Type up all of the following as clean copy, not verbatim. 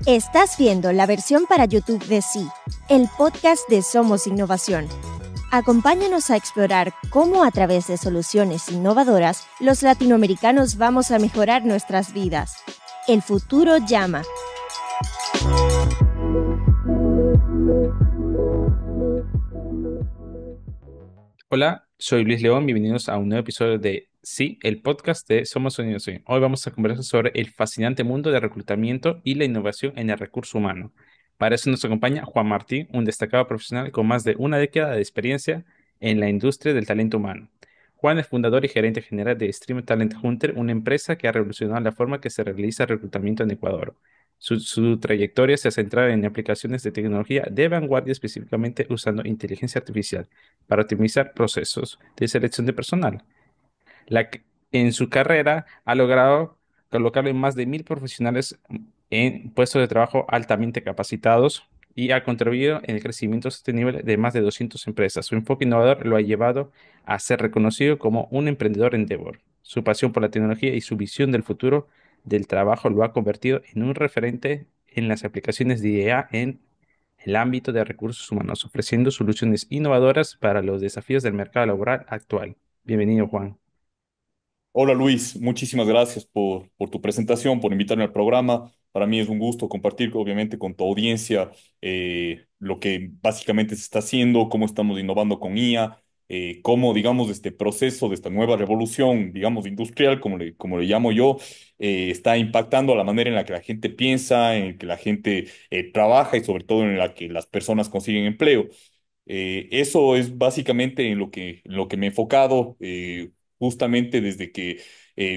Estás viendo la versión para YouTube de Sí, el podcast de Somos Innovación. Acompáñanos a explorar cómo a través de soluciones innovadoras los latinoamericanos vamos a mejorar nuestras vidas. El futuro llama. Hola, soy Luis León, bienvenidos a un nuevo episodio de Sí, el podcast de Somos Innovación. Hoy vamos a conversar sobre el fascinante mundo del reclutamiento y la innovación en el recurso humano. Para eso nos acompaña Juan Martín, un destacado profesional con más de una década de experiencia en la industria del talento humano. Juan es fundador y gerente general de Stream Talent Hunter, una empresa que ha revolucionado la forma que se realiza el reclutamiento en Ecuador. Su trayectoria se ha centrado en aplicaciones de tecnología de vanguardia, específicamente usando inteligencia artificial para optimizar procesos de selección de personal. En su carrera ha logrado colocar en más de 1.000 profesionales en puestos de trabajo altamente capacitados y ha contribuido en el crecimiento sostenible de más de 200 empresas. Su enfoque innovador lo ha llevado a ser reconocido como un emprendedor endeavor. Su pasión por la tecnología y su visión del futuro del trabajo lo ha convertido en un referente en las aplicaciones de IA en el ámbito de recursos humanos, ofreciendo soluciones innovadoras para los desafíos del mercado laboral actual. Bienvenido, Juan. Hola Luis, muchísimas gracias por tu presentación, por invitarme al programa. Para mí es un gusto compartir, obviamente, con tu audiencia lo que básicamente se está haciendo, cómo estamos innovando con IA, cómo, digamos, este proceso de esta nueva revolución, digamos, industrial, como le llamo yo, está impactando a la manera en la que la gente piensa, en que la gente trabaja y sobre todo en la que las personas consiguen empleo. Eso es básicamente en lo que me he enfocado, justamente desde que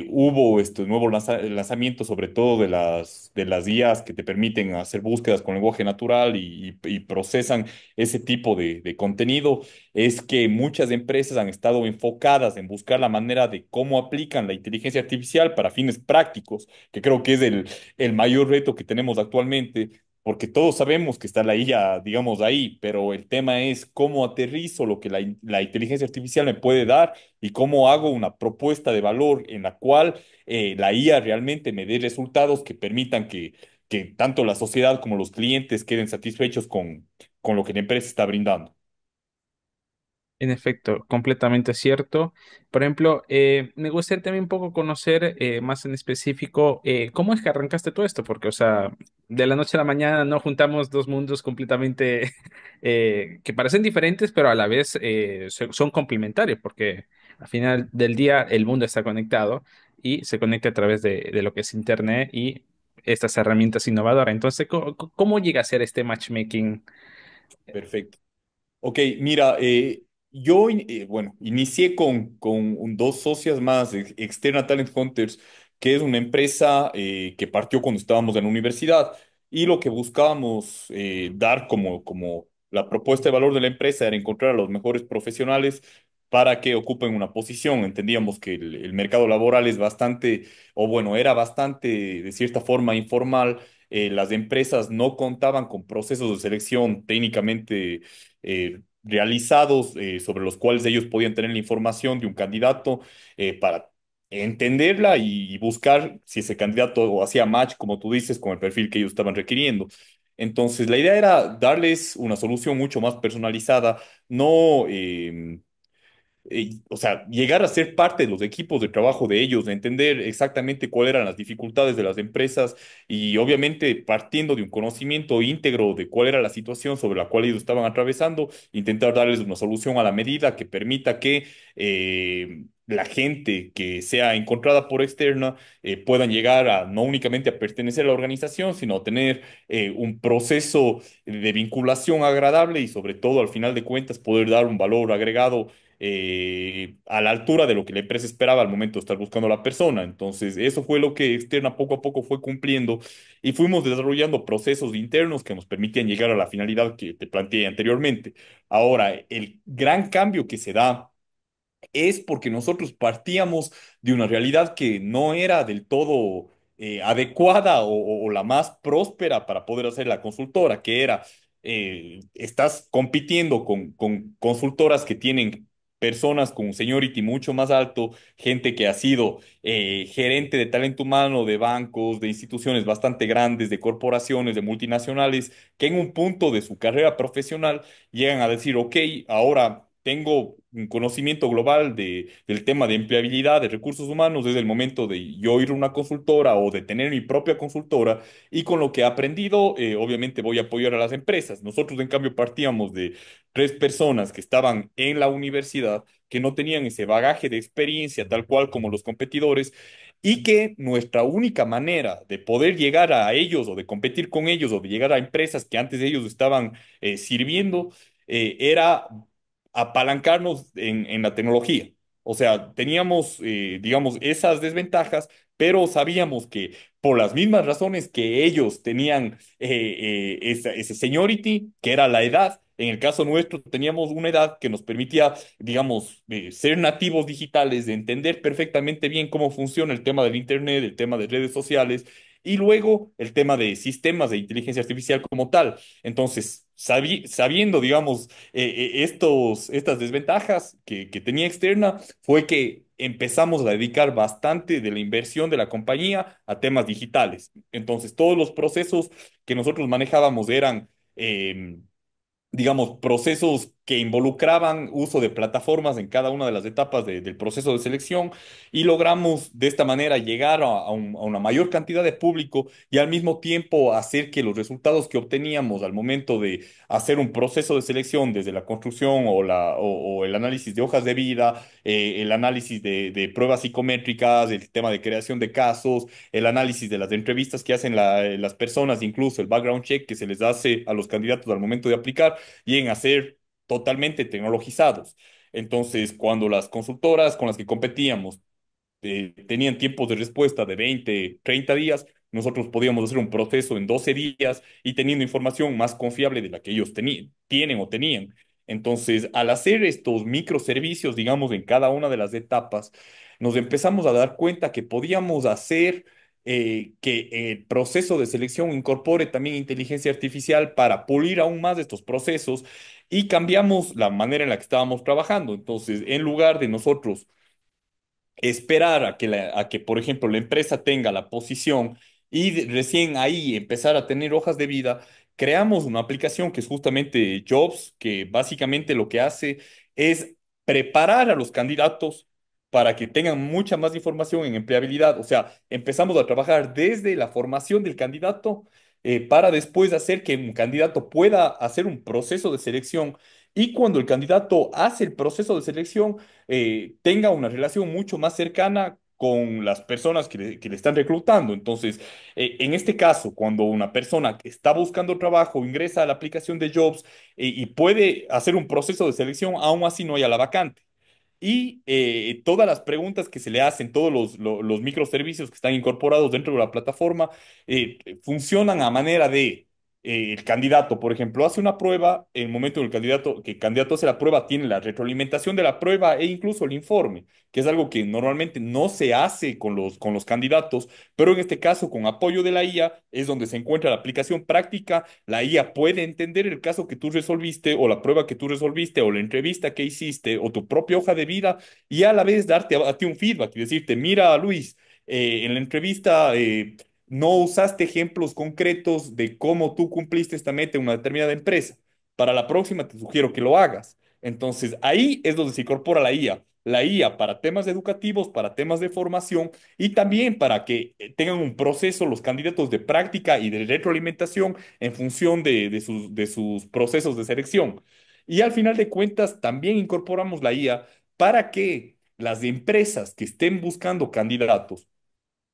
hubo estos nuevos lanzamientos, sobre todo de las IAs que te permiten hacer búsquedas con lenguaje natural y procesan ese tipo de contenido. Es que muchas empresas han estado enfocadas en buscar la manera de cómo aplican la inteligencia artificial para fines prácticos, que creo que es el mayor reto que tenemos actualmente, porque todos sabemos que está la IA, digamos, ahí, pero el tema es cómo aterrizo lo que la inteligencia artificial me puede dar y cómo hago una propuesta de valor en la cual la IA realmente me dé resultados que permitan que tanto la sociedad como los clientes queden satisfechos con lo que la empresa está brindando. En efecto, completamente cierto. Por ejemplo, me gustaría también un poco conocer más en específico cómo es que arrancaste todo esto, porque, o sea, de la noche a la mañana no juntamos dos mundos completamente que parecen diferentes, pero a la vez son complementarios, porque al final del día el mundo está conectado y se conecta a través de lo que es Internet y estas herramientas innovadoras. Entonces, ¿cómo llega a ser este matchmaking? Perfecto. Ok, mira, bueno, inicié con dos socias más, Externa Talent Hunters, que es una empresa que partió cuando estábamos en la universidad y lo que buscábamos dar como la propuesta de valor de la empresa era encontrar a los mejores profesionales para que ocupen una posición. Entendíamos que el mercado laboral es bastante, o bueno, era bastante, de cierta forma, informal. Las empresas no contaban con procesos de selección técnicamente realizados, sobre los cuales ellos podían tener la información de un candidato para entenderla y buscar si ese candidato o hacía match, como tú dices, con el perfil que ellos estaban requiriendo. Entonces, la idea era darles una solución mucho más personalizada, no, o sea, llegar a ser parte de los equipos de trabajo de ellos, de entender exactamente cuáles eran las dificultades de las empresas y obviamente partiendo de un conocimiento íntegro de cuál era la situación sobre la cual ellos estaban atravesando, intentar darles una solución a la medida que permita que la gente que sea encontrada por externa puedan llegar a no únicamente a pertenecer a la organización, sino a tener un proceso de vinculación agradable y sobre todo al final de cuentas poder dar un valor agregado a la altura de lo que la empresa esperaba al momento de estar buscando a la persona. Entonces, eso fue lo que Externa poco a poco fue cumpliendo y fuimos desarrollando procesos internos que nos permitían llegar a la finalidad que te planteé anteriormente. Ahora, el gran cambio que se da es porque nosotros partíamos de una realidad que no era del todo adecuada o la más próspera para poder hacer la consultora, que era, estás compitiendo con consultoras que tienen personas con un seniority mucho más alto, gente que ha sido gerente de talento humano de bancos, de instituciones bastante grandes, de corporaciones, de multinacionales, que en un punto de su carrera profesional llegan a decir, ok, ahora tengo un conocimiento global del tema de empleabilidad, de recursos humanos, es el momento de yo ir a una consultora o de tener mi propia consultora y con lo que he aprendido, obviamente voy a apoyar a las empresas. Nosotros, en cambio, partíamos de tres personas que estaban en la universidad, que no tenían ese bagaje de experiencia tal cual como los competidores y que nuestra única manera de poder llegar a ellos o de competir con ellos o de llegar a empresas que antes de ellos estaban sirviendo era apalancarnos en la tecnología. O sea, teníamos, digamos, esas desventajas, pero sabíamos que por las mismas razones que ellos tenían ese seniority, que era la edad, en el caso nuestro teníamos una edad que nos permitía, digamos, ser nativos digitales, de entender perfectamente bien cómo funciona el tema del Internet, el tema de redes sociales y luego el tema de sistemas de inteligencia artificial como tal. Entonces, sabiendo, digamos, estas desventajas que tenía externa, fue que empezamos a dedicar bastante de la inversión de la compañía a temas digitales. Entonces, todos los procesos que nosotros manejábamos eran, digamos, procesos que involucraban uso de plataformas en cada una de las etapas del proceso de selección y logramos de esta manera llegar a una mayor cantidad de público y al mismo tiempo hacer que los resultados que obteníamos al momento de hacer un proceso de selección desde la construcción o el análisis de hojas de vida, el análisis de pruebas psicométricas, el tema de creación de casos, el análisis de las entrevistas que hacen las personas, incluso el background check que se les hace a los candidatos al momento de aplicar, lleguen a ser totalmente tecnologizados. Entonces, cuando las consultoras con las que competíamos tenían tiempos de respuesta de 20, 30 días, nosotros podíamos hacer un proceso en 12 días y teniendo información más confiable de la que ellos tienen o tenían. Entonces, al hacer estos microservicios, digamos, en cada una de las etapas, nos empezamos a dar cuenta que podíamos hacer que el proceso de selección incorpore también inteligencia artificial para pulir aún más estos procesos y cambiamos la manera en la que estábamos trabajando. Entonces, en lugar de nosotros esperar a que, por ejemplo, la empresa tenga la posición y recién ahí empezar a tener hojas de vida, creamos una aplicación que es justamente Jobs, que básicamente lo que hace es preparar a los candidatos para que tengan mucha más información en empleabilidad. O sea, empezamos a trabajar desde la formación del candidato para después hacer que un candidato pueda hacer un proceso de selección. Y cuando el candidato hace el proceso de selección, tenga una relación mucho más cercana con las personas que le están reclutando. Entonces, en este caso, cuando una persona que está buscando trabajo ingresa a la aplicación de Jobs y puede hacer un proceso de selección, aún así no haya la vacante. Y todas las preguntas que se le hacen, todos los microservicios que están incorporados dentro de la plataforma, funcionan a manera de el candidato, por ejemplo, hace una prueba, en el momento en que el candidato hace la prueba, tiene la retroalimentación de la prueba e incluso el informe, que es algo que normalmente no se hace con los candidatos, pero en este caso, con apoyo de la IA, es donde se encuentra la aplicación práctica. La IA puede entender el caso que tú resolviste o la prueba que tú resolviste o la entrevista que hiciste o tu propia hoja de vida y a la vez darte a ti un feedback y decirte, mira, Luis, en la entrevista no usaste ejemplos concretos de cómo tú cumpliste esta meta en una determinada empresa. Para la próxima te sugiero que lo hagas. Entonces, ahí es donde se incorpora la IA. La IA para temas educativos, para temas de formación y también para que tengan un proceso los candidatos de práctica y de retroalimentación en función de sus procesos de selección. Y al final de cuentas, también incorporamos la IA para que las empresas que estén buscando candidatos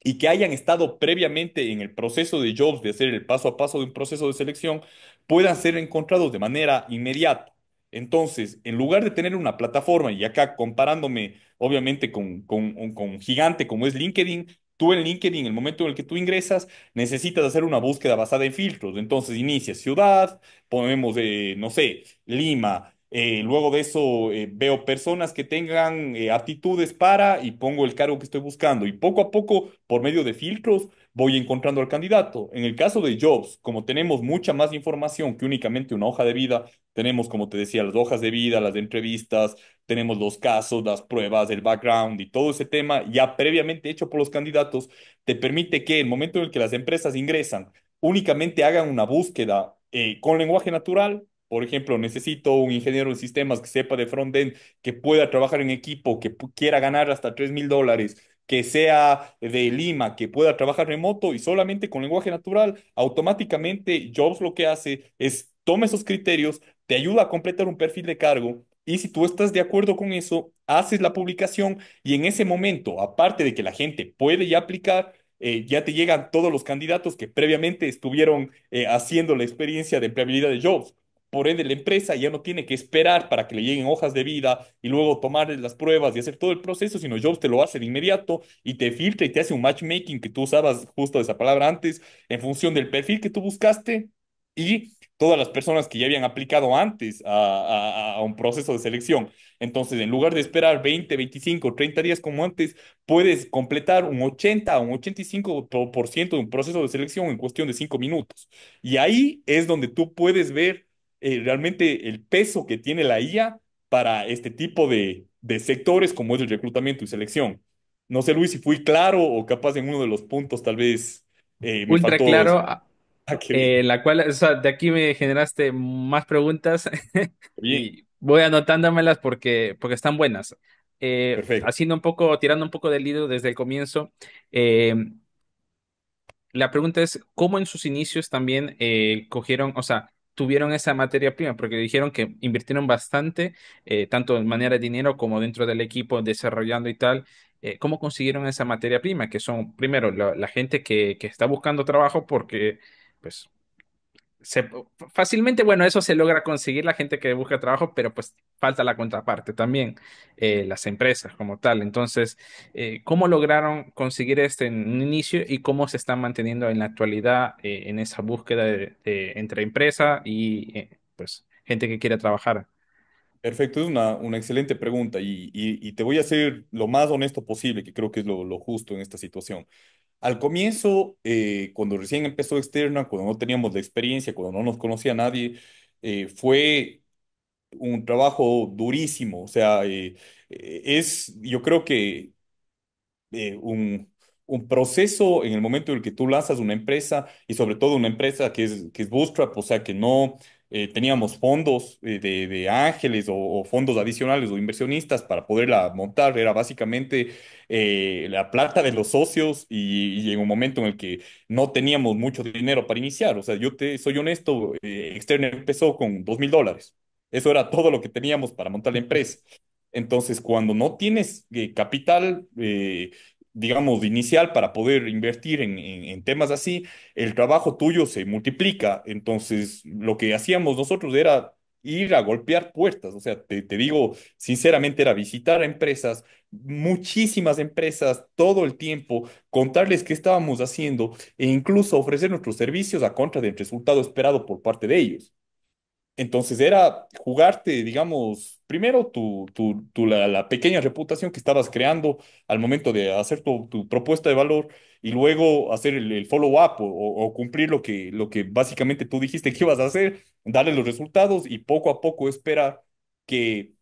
y que hayan estado previamente en el proceso de Jobs, de hacer el paso a paso de un proceso de selección, puedan ser encontrados de manera inmediata. Entonces, en lugar de tener una plataforma, y acá comparándome obviamente con un gigante como es LinkedIn, tú en LinkedIn, en el momento en el que tú ingresas, necesitas hacer una búsqueda basada en filtros. Entonces, inicia ciudad, ponemos, no sé, Lima, Luego de eso, veo personas que tengan aptitudes para y pongo el cargo que estoy buscando. Y poco a poco, por medio de filtros, voy encontrando al candidato. En el caso de Jobs, como tenemos mucha más información que únicamente una hoja de vida, tenemos, como te decía, las hojas de vida, las entrevistas, tenemos los casos, las pruebas, el background y todo ese tema ya previamente hecho por los candidatos, te permite que en el momento en el que las empresas ingresan, únicamente hagan una búsqueda con lenguaje natural. Por ejemplo, necesito un ingeniero en sistemas que sepa de front-end, que pueda trabajar en equipo, que quiera ganar hasta $3,000, que sea de Lima, que pueda trabajar remoto y solamente con lenguaje natural, automáticamente Jobs lo que hace es toma esos criterios, te ayuda a completar un perfil de cargo y si tú estás de acuerdo con eso, haces la publicación y en ese momento, aparte de que la gente puede ya aplicar, ya te llegan todos los candidatos que previamente estuvieron haciendo la experiencia de empleabilidad de Jobs. Por ende, la empresa ya no tiene que esperar para que le lleguen hojas de vida y luego tomar las pruebas y hacer todo el proceso, sino Jobs te lo hace de inmediato y te filtra y te hace un matchmaking que tú usabas justo esa palabra antes en función del perfil que tú buscaste y todas las personas que ya habían aplicado antes a un proceso de selección. Entonces, en lugar de esperar 20, 25, 30 días como antes, puedes completar un 80 o un 85% de un proceso de selección en cuestión de 5 minutos. Y ahí es donde tú puedes ver realmente el peso que tiene la IA para este tipo de sectores como es el reclutamiento y selección. No sé, Luis, si fui claro o capaz en uno de los puntos tal vez me Ultra faltó... claro, Ah, qué bien. la cual, o sea, de aquí me generaste más preguntas Bien, y voy anotándomelas porque están buenas. perfecto. Haciendo un poco, tirando un poco del hilo desde el comienzo, eh, la pregunta es, ¿cómo en sus inicios también cogieron, o sea, tuvieron esa materia prima? Porque dijeron que invirtieron bastante, tanto en manera de dinero como dentro del equipo, desarrollando y tal. ¿Cómo consiguieron esa materia prima? Que son, primero, la gente que está buscando trabajo porque, pues, se- fácilmente, bueno, eso se logra conseguir la gente que busca trabajo, pero pues falta la contraparte también, las empresas como tal. Entonces, ¿cómo lograron conseguir este en un inicio y cómo se están manteniendo en la actualidad en esa búsqueda entre empresa y pues gente que quiere trabajar? Perfecto, es una excelente pregunta y te voy a ser lo más honesto posible, que creo que es lo justo en esta situación. Al comienzo, cuando recién empezó Externa, cuando no teníamos la experiencia, cuando no nos conocía nadie, fue un trabajo durísimo. O sea, yo creo que eh, un, un proceso en el momento en el que tú lanzas una empresa y sobre todo una empresa que es Bootstrap, o sea, que no teníamos fondos de ángeles o fondos adicionales o inversionistas para poderla montar, era básicamente la plata de los socios y en un momento en el que no teníamos mucho dinero para iniciar. O sea, yo te soy honesto, Externa empezó con $2,000. Eso era todo lo que teníamos para montar la empresa. Entonces, cuando no tienes capital, digamos, inicial para poder invertir en temas así, el trabajo tuyo se multiplica. Entonces, lo que hacíamos nosotros era ir a golpear puertas. O sea, te digo, sinceramente, era visitar a empresas, muchísimas empresas, todo el tiempo, contarles qué estábamos haciendo e incluso ofrecer nuestros servicios a contra del resultado esperado por parte de ellos. Entonces era jugarte, digamos, primero la pequeña reputación que estabas creando al momento de hacer tu propuesta de valor y luego hacer el follow-up o cumplir lo que básicamente tú dijiste que ibas a hacer, darle los resultados y poco a poco espera que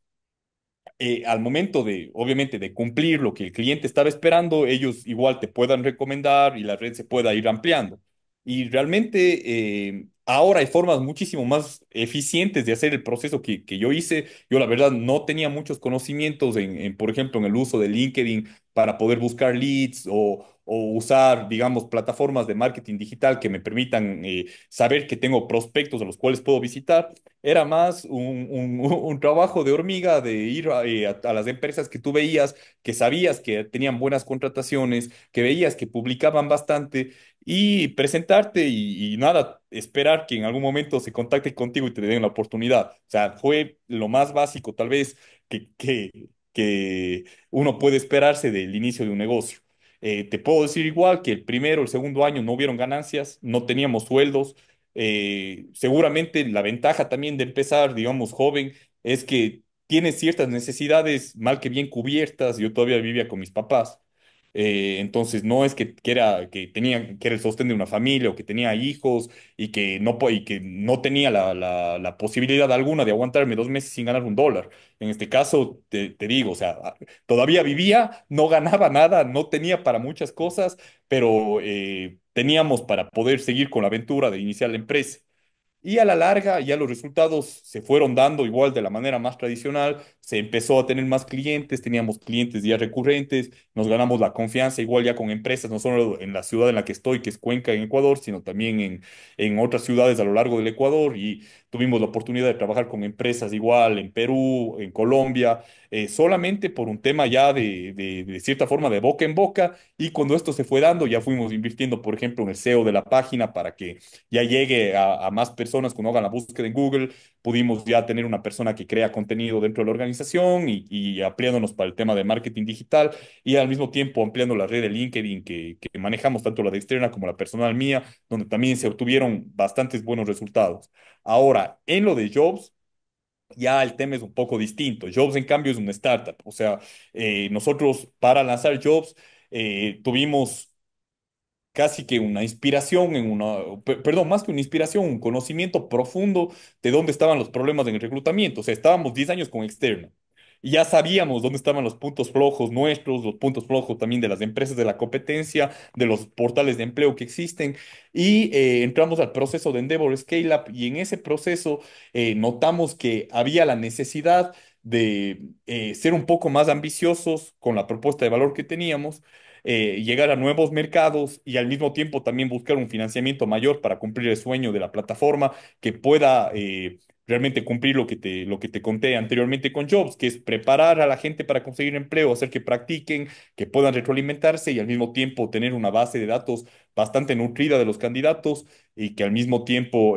al momento de, obviamente, de cumplir lo que el cliente estaba esperando, ellos igual te puedan recomendar y la red se pueda ir ampliando. Y realmente ahora hay formas muchísimo más eficientes de hacer el proceso que yo hice. Yo la verdad no tenía muchos conocimientos por ejemplo, en el uso de LinkedIn para poder buscar leads o usar, digamos, plataformas de marketing digital que me permitan saber que tengo prospectos a los cuales puedo visitar. Era más un trabajo de hormiga de ir a las empresas que tú veías, que sabías que tenían buenas contrataciones, que veías que publicaban bastante y presentarte y nada, esperar que en algún momento se contacte contigo y te den la oportunidad. O sea, fue lo más básico tal vez que uno puede esperarse del inicio de un negocio. Te puedo decir igual que el primero, el segundo año no hubieron ganancias, no teníamos sueldos. Seguramente la ventaja también de empezar, digamos, joven, es que tienes ciertas necesidades mal que bien cubiertas. Yo todavía vivía con mis papás. Entonces no es que era el sostén de una familia o que tenía hijos y que no tenía la posibilidad alguna de aguantarme 2 meses sin ganar $1. En este caso, te digo, o sea, todavía vivía, no ganaba nada, no tenía para muchas cosas, pero teníamos para poder seguir con la aventura de iniciar la empresa. Y a la larga ya los resultados se fueron dando igual de la manera más tradicional, se empezó a tener más clientes, teníamos clientes ya recurrentes, nos ganamos la confianza igual ya con empresas, no solo en la ciudad en la que estoy, que es Cuenca en Ecuador, sino también en otras ciudades a lo largo del Ecuador, y tuvimos la oportunidad de trabajar con empresas igual en Perú, en Colombia, solamente por un tema ya de cierta forma de boca en boca, y cuando esto se fue dando ya fuimos invirtiendo, por ejemplo, en el SEO de la página para que ya llegue a más personas cuando hagan la búsqueda en Google. Pudimos ya tener una persona que crea contenido dentro de la organización y ampliándonos para el tema de marketing digital y al mismo tiempo ampliando la red de LinkedIn que manejamos, tanto la de externa como la personal mía, donde también se obtuvieron bastantes buenos resultados. Ahora, en lo de Jobs, ya el tema es un poco distinto. Jobs, en cambio, es una startup. O sea, nosotros para lanzar Jobs tuvimos casi que una inspiración perdón, más que una inspiración, un conocimiento profundo de dónde estaban los problemas en el reclutamiento. O sea, estábamos 10 años con externo y ya sabíamos dónde estaban los puntos flojos nuestros, los puntos flojos también de las empresas de la competencia, de los portales de empleo que existen y entramos al proceso de Endeavor Scale Up y en ese proceso notamos que había la necesidad de ser un poco más ambiciosos con la propuesta de valor que teníamos, llegar a nuevos mercados y al mismo tiempo también buscar un financiamiento mayor para cumplir el sueño de la plataforma que pueda realmente cumplir lo que te conté anteriormente con Jobs, que es preparar a la gente para conseguir empleo, hacer que practiquen, que puedan retroalimentarse y al mismo tiempo tener una base de datos bastante nutrida de los candidatos y que al mismo tiempo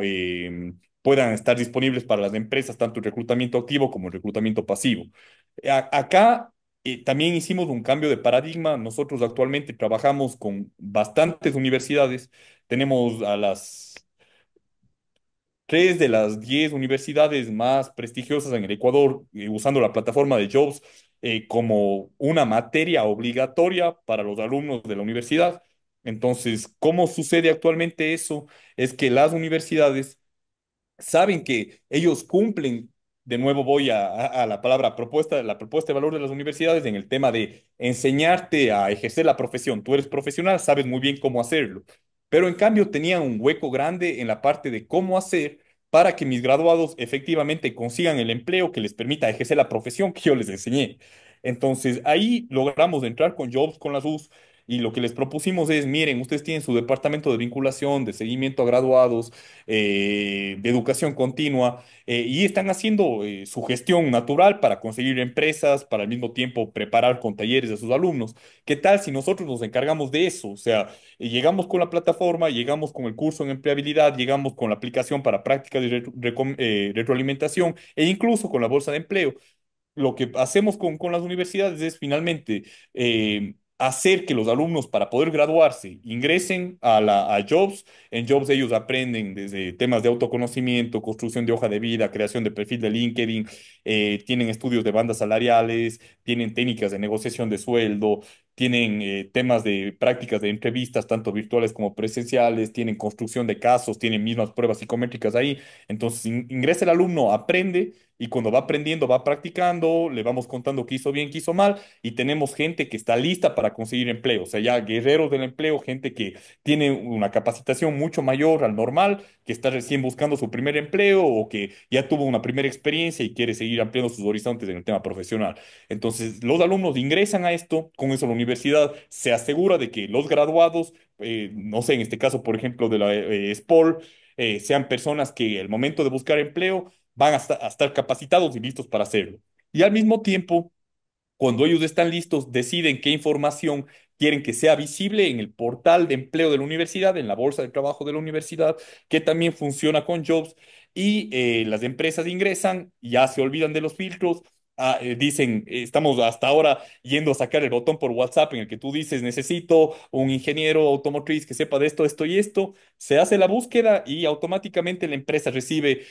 puedan estar disponibles para las empresas, tanto el reclutamiento activo como el reclutamiento pasivo. Acá también hicimos un cambio de paradigma. Nosotros actualmente trabajamos con bastantes universidades. Tenemos a las 3 de las 10 universidades más prestigiosas en el Ecuador, usando la plataforma de Jobs como una materia obligatoria para los alumnos de la universidad. Entonces, ¿cómo sucede actualmente eso? Es que las universidades saben que ellos cumplen, de nuevo voy a la palabra propuesta, la propuesta de valor de las universidades en el tema de enseñarte a ejercer la profesión. Tú eres profesional, sabes muy bien cómo hacerlo, pero en cambio tenían un hueco grande en la parte de cómo hacer para que mis graduados efectivamente consigan el empleo que les permita ejercer la profesión que yo les enseñé. Entonces ahí logramos entrar con Jobs, con las US, y lo que les propusimos es, miren, ustedes tienen su departamento de vinculación, de seguimiento a graduados, de educación continua, y están haciendo su gestión natural para conseguir empresas, para al mismo tiempo preparar con talleres a sus alumnos. ¿Qué tal si nosotros nos encargamos de eso? O sea, llegamos con la plataforma, llegamos con el curso en empleabilidad, llegamos con la aplicación para prácticas de retroalimentación e incluso con la bolsa de empleo. Lo que hacemos con las universidades es finalmente hacer que los alumnos para poder graduarse ingresen a Jobs. En Jobs ellos aprenden desde temas de autoconocimiento, construcción de hoja de vida, creación de perfil de LinkedIn, tienen estudios de bandas salariales, tienen técnicas de negociación de sueldo, tienen temas de prácticas de entrevistas, tanto virtuales como presenciales, tienen construcción de casos, tienen mismas pruebas psicométricas ahí. Entonces ingresa el alumno, aprende y cuando va aprendiendo, va practicando, le vamos contando qué hizo bien, qué hizo mal, y tenemos gente que está lista para conseguir empleo. O sea, ya guerreros del empleo, gente que tiene una capacitación mucho mayor al normal, que está recién buscando su primer empleo o que ya tuvo una primera experiencia y quiere seguir ampliando sus horizontes en el tema profesional. Entonces, los alumnos ingresan a esto, con eso la universidad se asegura de que los graduados, no sé, en este caso, por ejemplo, de la SPOL, sean personas que al momento de buscar empleo van a estar capacitados y listos para hacerlo. Y al mismo tiempo, cuando ellos están listos, deciden qué información quieren que sea visible en el portal de empleo de la universidad, en la bolsa de trabajo de la universidad, que también funciona con Jobs, y las empresas ingresan, ya se olvidan de los filtros, dicen, estamos hasta ahora yendo a sacar el botón por WhatsApp en el que tú dices, necesito un ingeniero automotriz que sepa de esto, esto y esto. Se hace la búsqueda y automáticamente la empresa recibe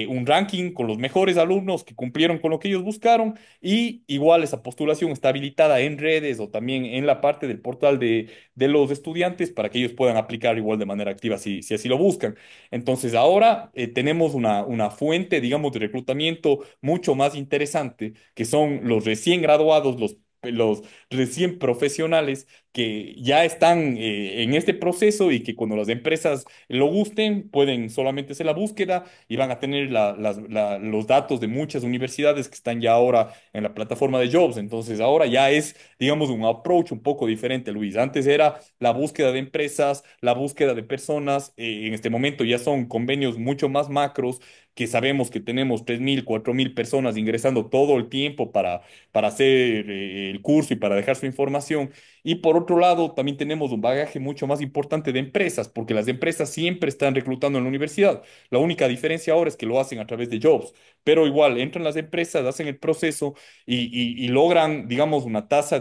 un ranking con los mejores alumnos que cumplieron con lo que ellos buscaron, y igual esa postulación está habilitada en redes o también en la parte del portal de los estudiantes para que ellos puedan aplicar igual de manera activa si así lo buscan. Entonces ahora tenemos una fuente, digamos, de reclutamiento mucho más interesante, que son los recién graduados, los recién profesionales que ya están en este proceso, y que cuando las empresas lo gusten pueden solamente hacer la búsqueda y van a tener los datos de muchas universidades que están ya ahora en la plataforma de Jobs. Entonces ahora ya es, digamos, un approach un poco diferente, Luis. Antes era la búsqueda de empresas, la búsqueda de personas. En este momento ya son convenios mucho más macros, que sabemos que tenemos 3.000, 4.000 personas ingresando todo el tiempo para hacer el curso y para dejar su información. Y por otro lado, también tenemos un bagaje mucho más importante de empresas, porque las empresas siempre están reclutando en la universidad. La única diferencia ahora es que lo hacen a través de Jobs, pero igual entran las empresas, hacen el proceso y logran, digamos, una tasa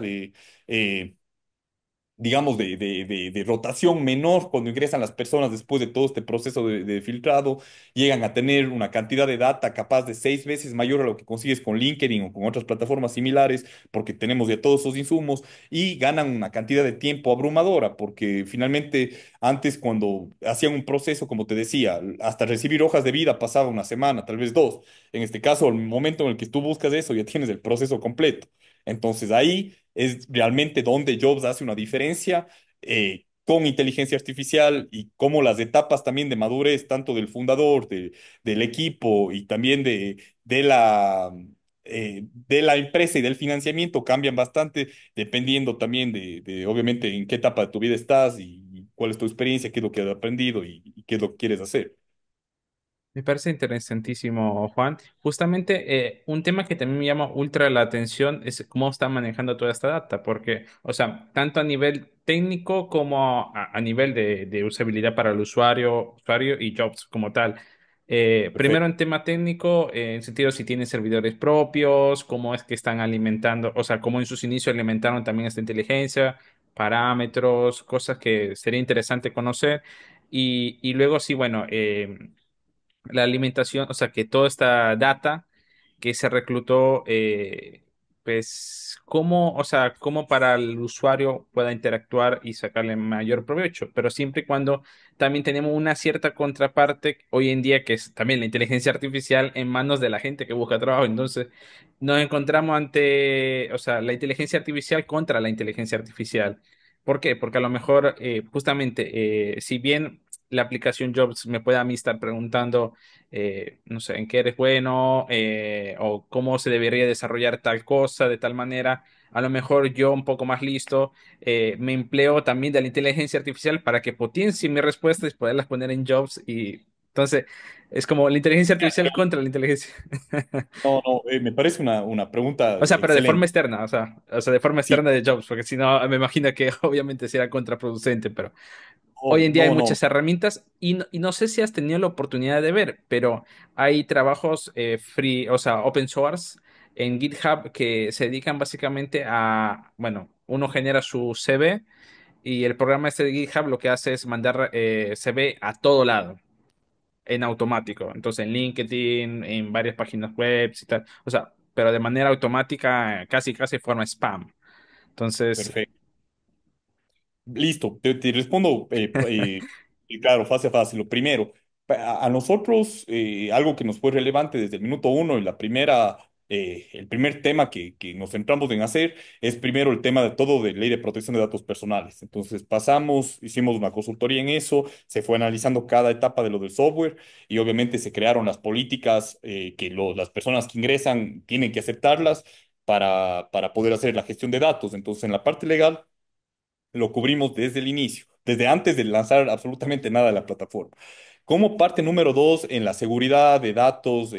eh, digamos, de rotación menor cuando ingresan las personas después de todo este proceso de filtrado. Llegan a tener una cantidad de data capaz de 6 veces mayor a lo que consigues con LinkedIn o con otras plataformas similares, porque tenemos ya todos esos insumos, y ganan una cantidad de tiempo abrumadora, porque finalmente antes, cuando hacían un proceso, como te decía, hasta recibir hojas de vida pasaba una semana, tal vez dos. En este caso, el momento en el que tú buscas eso, ya tienes el proceso completo. Entonces ahí es realmente donde Jobs hace una diferencia con inteligencia artificial, y cómo las etapas también de madurez, tanto del fundador, del equipo y también de la empresa y del financiamiento, cambian bastante dependiendo también obviamente, en qué etapa de tu vida estás y cuál es tu experiencia, qué es lo que has aprendido y qué es lo que quieres hacer. Me parece interesantísimo, Juan. Justamente un tema que también me llama ultra la atención es cómo está manejando toda esta data, porque, o sea, tanto a nivel técnico como a nivel de usabilidad para el usuario y Jobs como tal. Primero Perfecto. en tema técnico, en sentido si tienen servidores propios, cómo es que están alimentando, o sea, cómo en sus inicios alimentaron también esta inteligencia, parámetros, cosas que sería interesante conocer. Y luego sí, bueno. La alimentación, o sea, que toda esta data que se reclutó, pues, cómo, o sea, cómo para el usuario pueda interactuar y sacarle mayor provecho, pero siempre y cuando también tenemos una cierta contraparte hoy en día, que es también la inteligencia artificial en manos de la gente que busca trabajo. Entonces, nos encontramos ante, o sea, la inteligencia artificial contra la inteligencia artificial. ¿Por qué? Porque a lo mejor, justamente, si bien la aplicación Jobs me puede a mí estar preguntando, no sé, en qué eres bueno, o cómo se debería desarrollar tal cosa de tal manera. A lo mejor yo, un poco más listo, me empleo también de la inteligencia artificial para que potencie mis respuestas y poderlas poner en Jobs. Y entonces es como la inteligencia artificial contra la inteligencia. No, no, me parece una pregunta O sea, pero de forma excelente. externa, o sea, de forma Sí, externa de Jobs, porque si no, me imagino que obviamente será contraproducente, pero hoy no, en día hay no, no. muchas herramientas y no sé si has tenido la oportunidad de ver, pero hay trabajos free, o sea, open source en GitHub que se dedican básicamente a, bueno, uno genera su CV y el programa este de GitHub lo que hace es mandar CV a todo lado en automático. Entonces en LinkedIn, en varias páginas web y tal. O sea, pero de manera automática, casi casi forma spam. Entonces, Perfecto. Listo, te respondo, y claro, fase a fase. Lo primero, a nosotros, algo que nos fue relevante desde el minuto uno, y el primer tema que nos centramos en hacer es primero el tema de todo de ley de protección de datos personales. Entonces hicimos una consultoría en eso, se fue analizando cada etapa de lo del software, y obviamente se crearon las políticas que las personas que ingresan tienen que aceptarlas para poder hacer la gestión de datos. Entonces, en la parte legal lo cubrimos desde el inicio, desde antes de lanzar absolutamente nada de la plataforma. Como parte número dos, en la seguridad de datos,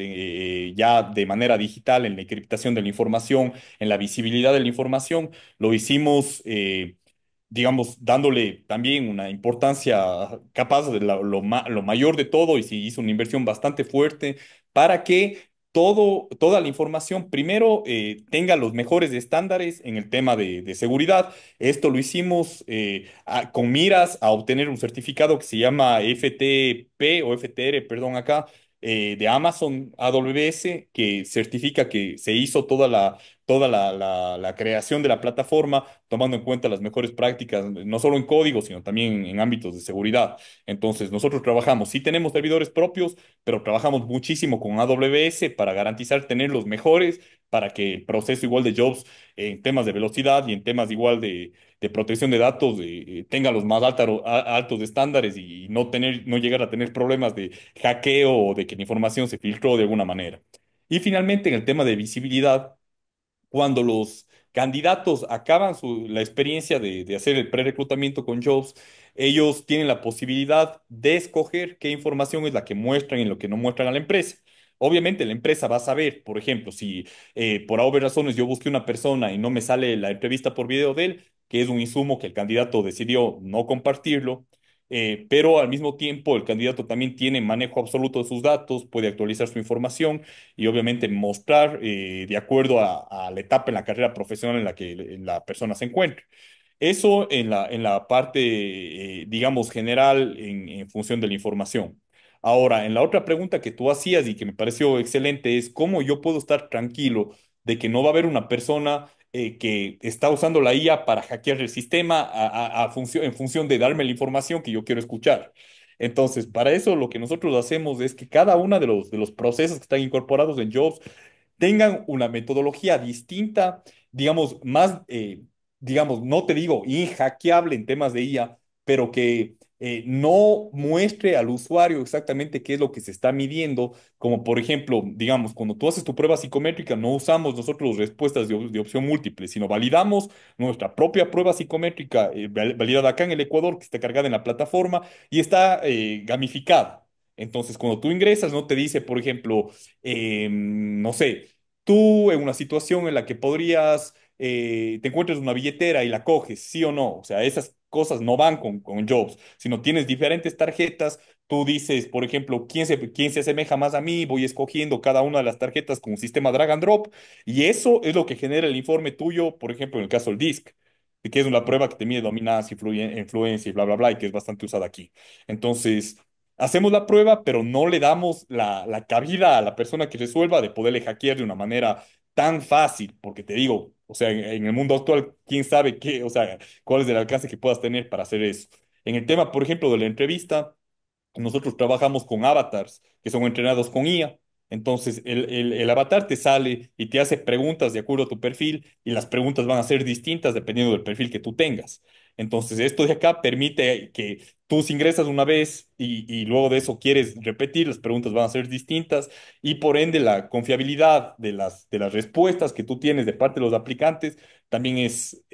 ya de manera digital, en la encriptación de la información, en la visibilidad de la información, lo hicimos, digamos, dándole también una importancia capaz de lo mayor de todo, y se hizo una inversión bastante fuerte para que toda la información, primero, tenga los mejores estándares en el tema de seguridad. Esto lo hicimos con miras a obtener un certificado que se llama FTP o FTR, perdón, acá, de Amazon AWS, que certifica que se hizo toda la creación de la plataforma, tomando en cuenta las mejores prácticas, no solo en código, sino también en ámbitos de seguridad. Entonces, nosotros trabajamos, sí tenemos servidores propios, pero trabajamos muchísimo con AWS para garantizar tener los mejores, para que el proceso igual de jobs en temas de velocidad y en temas igual de protección de datos tenga los más altos estándares y no llegar a tener problemas de hackeo o de que la información se filtró de alguna manera. Y finalmente, en el tema de visibilidad, cuando los candidatos acaban la experiencia de hacer el pre-reclutamiento con Jobs, ellos tienen la posibilidad de escoger qué información es la que muestran y lo que no muestran a la empresa. Obviamente la empresa va a saber, por ejemplo, si por obvias razones yo busqué una persona y no me sale la entrevista por video de él, que es un insumo que el candidato decidió no compartirlo, pero al mismo tiempo el candidato también tiene manejo absoluto de sus datos, puede actualizar su información y obviamente mostrar de acuerdo a la etapa en la carrera profesional en la que la persona se encuentre. Eso en la parte, digamos, general en función de la información. Ahora, en la otra pregunta que tú hacías y que me pareció excelente es cómo yo puedo estar tranquilo de que no va a haber una persona que está usando la IA para hackear el sistema en función de darme la información que yo quiero escuchar. Entonces, para eso lo que nosotros hacemos es que cada uno de los procesos que están incorporados en Jobs tengan una metodología distinta, digamos, más, digamos, no te digo inhackeable en temas de IA, pero que no muestre al usuario exactamente qué es lo que se está midiendo, como por ejemplo, digamos, cuando tú haces tu prueba psicométrica, no usamos nosotros respuestas de opción múltiple, sino validamos nuestra propia prueba psicométrica validada acá en el Ecuador, que está cargada en la plataforma y está gamificada. Entonces, cuando tú ingresas, no te dice, por ejemplo, no sé, tú en una situación en la que te encuentres una billetera y la coges, sí o no, o sea, esas cosas no van con Jobs, sino tienes diferentes tarjetas, tú dices, por ejemplo, quién se asemeja más a mí, voy escogiendo cada una de las tarjetas con un sistema drag and drop, y eso es lo que genera el informe tuyo, por ejemplo, en el caso del DISC, que es una prueba que te mide dominancia, influencia y bla, bla, bla, y que es bastante usada aquí. Entonces, hacemos la prueba, pero no le damos la cabida a la persona que resuelva de poderle hackear de una manera tan fácil, porque te digo, o sea, en el mundo actual, quién sabe qué, o sea, cuál es el alcance que puedas tener para hacer eso. En el tema, por ejemplo, de la entrevista, nosotros trabajamos con avatars que son entrenados con IA. Entonces, el avatar te sale y te hace preguntas de acuerdo a tu perfil y las preguntas van a ser distintas dependiendo del perfil que tú tengas. Entonces, esto de acá permite que tú si ingresas una vez y luego de eso quieres repetir, las preguntas van a ser distintas y por ende la confiabilidad de las respuestas que tú tienes de parte de los aplicantes también es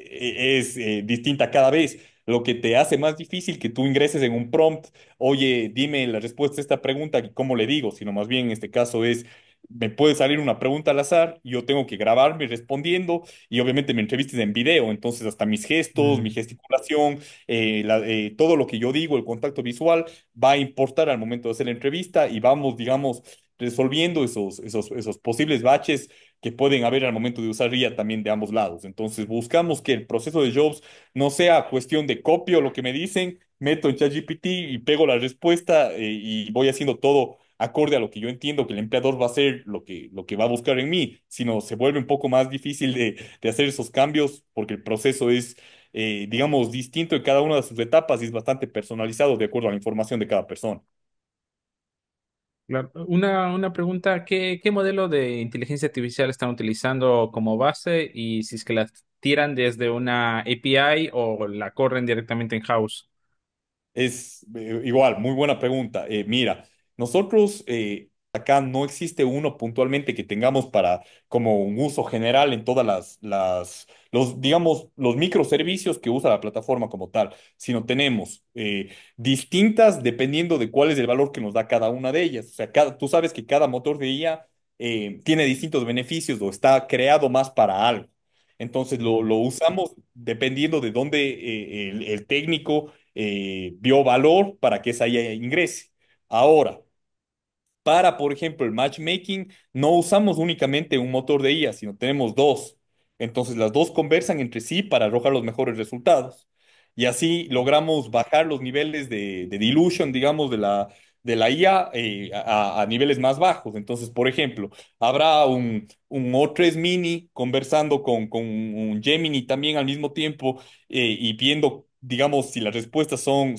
distinta cada vez, lo que te hace más difícil que tú ingreses en un prompt, oye, dime la respuesta a esta pregunta y cómo le digo, sino más bien en este caso es, me puede salir una pregunta al azar, y yo tengo que grabarme respondiendo y obviamente me entrevistes en video, entonces hasta mis gestos, mi Mm. gesticulación, todo lo que yo digo, el contacto visual va a importar al momento de hacer la entrevista y vamos, digamos, resolviendo esos posibles baches que pueden haber al momento de usar IA también de ambos lados. Entonces buscamos que el proceso de Jobs no sea cuestión de copio lo que me dicen, meto en ChatGPT y pego la respuesta y voy haciendo todo acorde a lo que yo entiendo que el empleador va a hacer, lo que va a buscar en mí, sino se vuelve un poco más difícil de hacer esos cambios porque el proceso es, digamos, distinto en cada una de sus etapas y es bastante personalizado de acuerdo a la información de cada persona. Claro. Una pregunta, ¿qué modelo de inteligencia artificial están utilizando como base y si es que la tiran desde una API o la corren directamente en house? Es igual, muy buena pregunta. Mira, nosotros acá no existe uno puntualmente que tengamos para como un uso general en todas digamos, los microservicios que usa la plataforma como tal, sino tenemos distintas dependiendo de cuál es el valor que nos da cada una de ellas. O sea, tú sabes que cada motor de IA tiene distintos beneficios o está creado más para algo. Entonces lo usamos dependiendo de dónde el técnico vio valor para que esa IA ingrese. Ahora, Para, por ejemplo, el matchmaking, no usamos únicamente un motor de IA, sino tenemos dos. Entonces, las dos conversan entre sí para arrojar los mejores resultados. Y así logramos bajar los niveles de dilution, digamos, de la IA a niveles más bajos. Entonces, por ejemplo, habrá un O3 Mini conversando con un Gemini también al mismo tiempo y viendo, digamos, si las respuestas son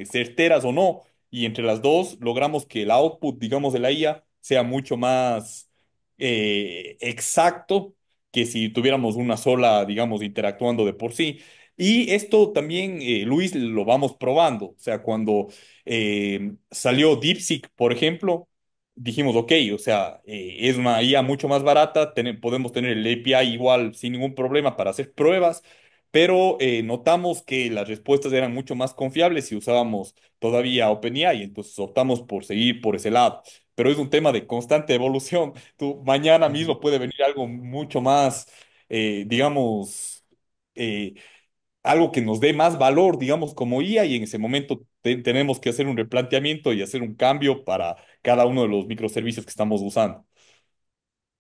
certeras o no y entre las dos logramos que el output, digamos, de la IA sea mucho más exacto que si tuviéramos una sola, digamos, interactuando de por sí. Y esto también, Luis, lo vamos probando. O sea, cuando salió DeepSeek, por ejemplo, dijimos, ok, o sea, es una IA mucho más barata, podemos tener el API igual sin ningún problema para hacer pruebas, pero notamos que las respuestas eran mucho más confiables si usábamos todavía OpenAI, entonces optamos por seguir por ese lado. Pero es un tema de constante evolución. Tú, mañana Ujú. mismo puede venir algo mucho más, digamos, eh, algo que nos dé más valor, digamos, como IA, y en ese momento tenemos que hacer un replanteamiento y hacer un cambio para cada uno de los microservicios que estamos usando.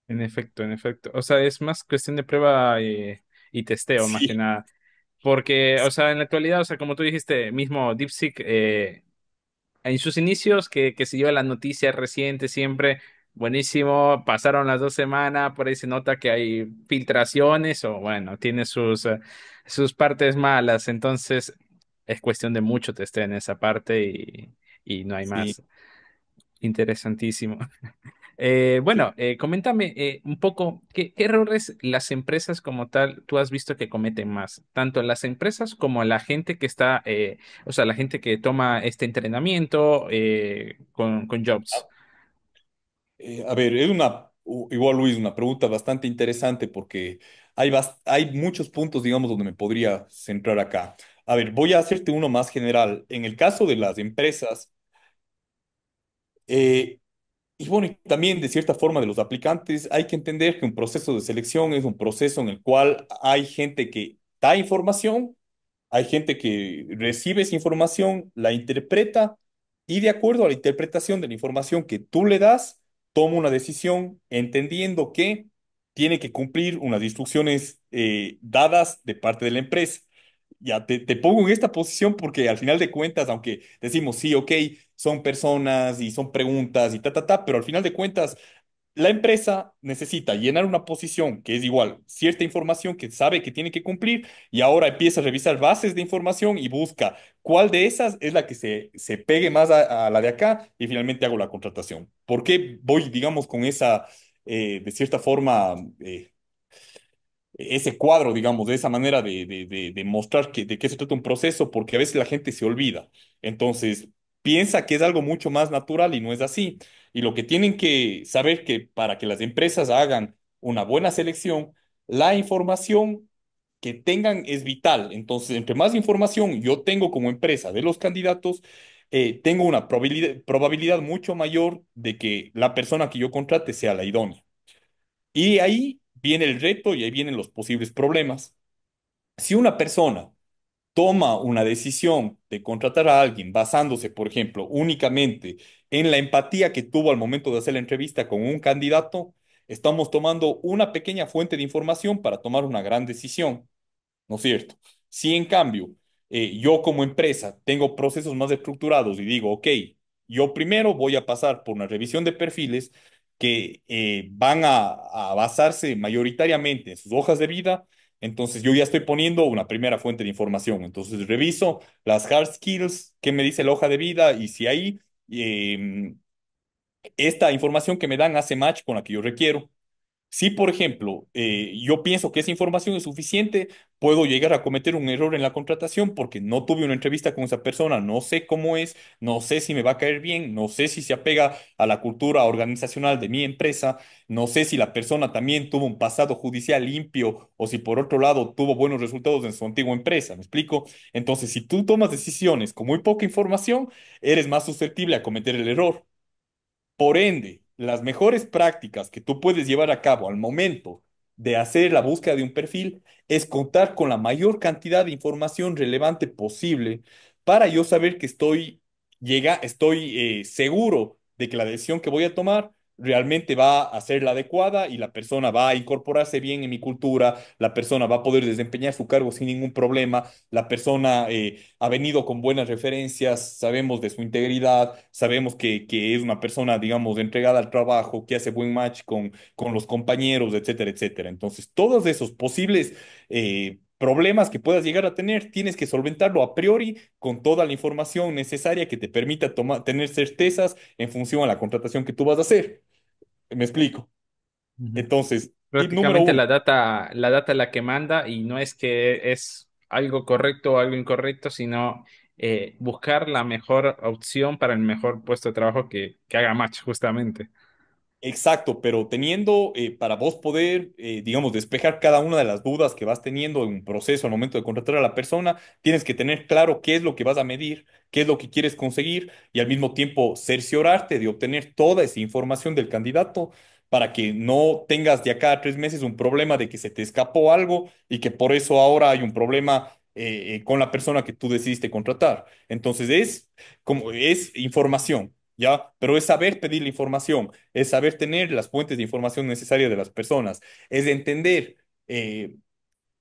En efecto, en efecto. O sea, es más cuestión de prueba y testeo, más que Sí, nada. Porque, o sea, en la actualidad, o sea, como tú dijiste, mismo DeepSeek, en sus inicios, que se lleva la noticia reciente siempre, buenísimo, pasaron las 2 semanas, por ahí se nota que hay filtraciones o bueno, tiene sus partes malas, entonces es cuestión de mucho testeo en esa parte y no hay sí, más. Interesantísimo. sí. Bueno, coméntame un poco, ¿qué errores las empresas como tal tú has visto que cometen más? Tanto las empresas como la gente que está, o sea, la gente que toma este entrenamiento con Jobs. A ver, es igual Luis, una pregunta bastante interesante porque hay muchos puntos, digamos, donde me podría centrar acá. A ver, voy a hacerte uno más general. En el caso de las empresas, eh, y bueno, y también de cierta forma de los aplicantes, hay que entender que un proceso de selección es un proceso en el cual hay gente que da información, hay gente que recibe esa información, la interpreta y de acuerdo a la interpretación de la información que tú le das, toma una decisión entendiendo que tiene que cumplir unas instrucciones dadas de parte de la empresa. Ya te pongo en esta posición porque al final de cuentas, aunque decimos sí, ok, son personas y son preguntas y pero al final de cuentas la empresa necesita llenar una posición que es igual, cierta información que sabe que tiene que cumplir y ahora empieza a revisar bases de información y busca cuál de esas es la que se pegue más a la de acá y finalmente hago la contratación. ¿Por qué voy, digamos, con esa, de cierta forma, ese cuadro, digamos, de esa manera de mostrar de qué se trata un proceso? Porque a veces la gente se olvida. Entonces, piensa que es algo mucho más natural y no es así. Y lo que tienen que saber que para que las empresas hagan una buena selección, la información que tengan es vital. Entonces, entre más información yo tengo como empresa de los candidatos, tengo una probabilidad mucho mayor de que la persona que yo contrate sea la idónea. Y ahí viene el reto y ahí vienen los posibles problemas. Si una persona toma una decisión de contratar a alguien basándose, por ejemplo, únicamente en la empatía que tuvo al momento de hacer la entrevista con un candidato, estamos tomando una pequeña fuente de información para tomar una gran decisión. ¿No es cierto? Si en cambio yo como empresa tengo procesos más estructurados y digo, ok, yo primero voy a pasar por una revisión de perfiles que van a basarse mayoritariamente en sus hojas de vida, entonces yo ya estoy poniendo una primera fuente de información. Entonces reviso las hard skills, qué me dice la hoja de vida y si ahí esta información que me dan hace match con la que yo requiero. Si, por ejemplo, yo pienso que esa información es suficiente, puedo llegar a cometer un error en la contratación porque no tuve una entrevista con esa persona, no sé cómo es, no sé si me va a caer bien, no sé si se apega a la cultura organizacional de mi empresa, no sé si la persona también tuvo un pasado judicial limpio o si por otro lado tuvo buenos resultados en su antigua empresa. ¿Me explico? Entonces, si tú tomas decisiones con muy poca información, eres más susceptible a cometer el error. Por ende, las mejores prácticas que tú puedes llevar a cabo al momento de hacer la búsqueda de un perfil es contar con la mayor cantidad de información relevante posible para yo saber que estoy seguro de que la decisión que voy a tomar realmente va a ser la adecuada y la persona va a incorporarse bien en mi cultura, la persona va a poder desempeñar su cargo sin ningún problema, la persona ha venido con buenas referencias, sabemos de su integridad, sabemos que es una persona, digamos, entregada al trabajo, que hace buen match con los compañeros, etcétera, etcétera. Entonces, todos esos posibles problemas que puedas llegar a tener, tienes que solventarlo a priori con toda la información necesaria que te permita tener certezas en función a la contratación que tú vas a hacer. ¿Me explico? Ujú. Entonces, tip número Prácticamente uno. la data es la que manda y no es que es algo correcto o algo incorrecto, sino buscar la mejor opción para el mejor puesto de trabajo que haga match, justamente. Exacto, pero teniendo para vos poder, digamos, despejar cada una de las dudas que vas teniendo en un proceso al momento de contratar a la persona, tienes que tener claro qué es lo que vas a medir, qué es lo que quieres conseguir y al mismo tiempo cerciorarte de obtener toda esa información del candidato para que no tengas de acá a 3 meses un problema de que se te escapó algo y que por eso ahora hay un problema con la persona que tú decidiste contratar. Entonces es información. ¿Ya? Pero es saber pedir la información, es saber tener las fuentes de información necesarias de las personas, es entender eh,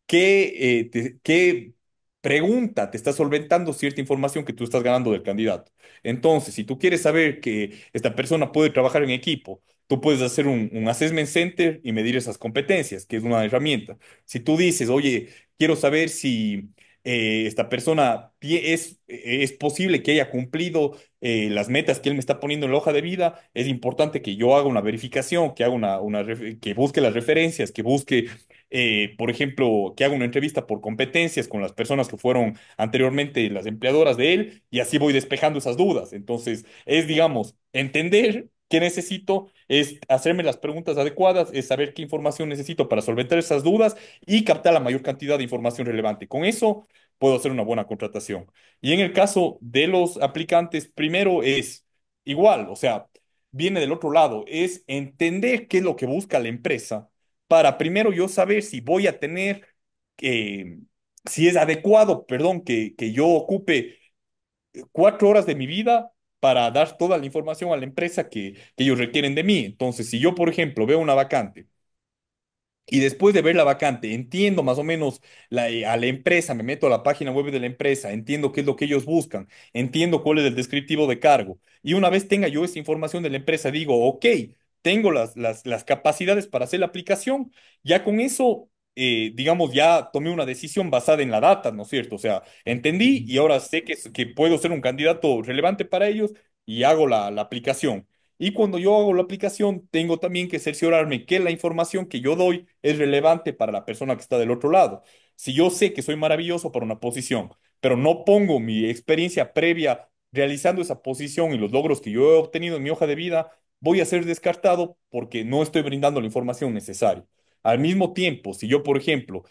qué pregunta te está solventando cierta información que tú estás ganando del candidato. Entonces, si tú quieres saber que esta persona puede trabajar en equipo, tú puedes hacer un assessment center y medir esas competencias, que es una herramienta. Si tú dices, oye, quiero saber si esta persona es posible que haya cumplido las metas que él me está poniendo en la hoja de vida, es importante que yo haga una verificación, que haga que busque las referencias, que busque por ejemplo, que haga una entrevista por competencias con las personas que fueron anteriormente las empleadoras de él y así voy despejando esas dudas. Entonces, es, digamos, entender qué necesito, es hacerme las preguntas adecuadas, es saber qué información necesito para solventar esas dudas y captar la mayor cantidad de información relevante. Con eso puedo hacer una buena contratación. Y en el caso de los aplicantes, primero es igual, o sea, viene del otro lado, es entender qué es lo que busca la empresa para primero yo saber si voy a tener, eh, si es adecuado, perdón, que yo ocupe 4 horas de mi vida para dar toda la información a la empresa que ellos requieren de mí. Entonces, si yo, por ejemplo, veo una vacante y después de ver la vacante, entiendo más o menos a la empresa, me meto a la página web de la empresa, entiendo qué es lo que ellos buscan, entiendo cuál es el descriptivo de cargo. Y una vez tenga yo esa información de la empresa, digo, ok, tengo las capacidades para hacer la aplicación. Ya con eso, digamos, ya tomé una decisión basada en la data, ¿no es cierto? O sea, entendí y ahora sé que puedo ser un candidato relevante para ellos y hago la aplicación. Y cuando yo hago la aplicación, tengo también que cerciorarme que la información que yo doy es relevante para la persona que está del otro lado. Si yo sé que soy maravilloso para una posición, pero no pongo mi experiencia previa realizando esa posición y los logros que yo he obtenido en mi hoja de vida, voy a ser descartado porque no estoy brindando la información necesaria. Al mismo tiempo, si yo, por ejemplo,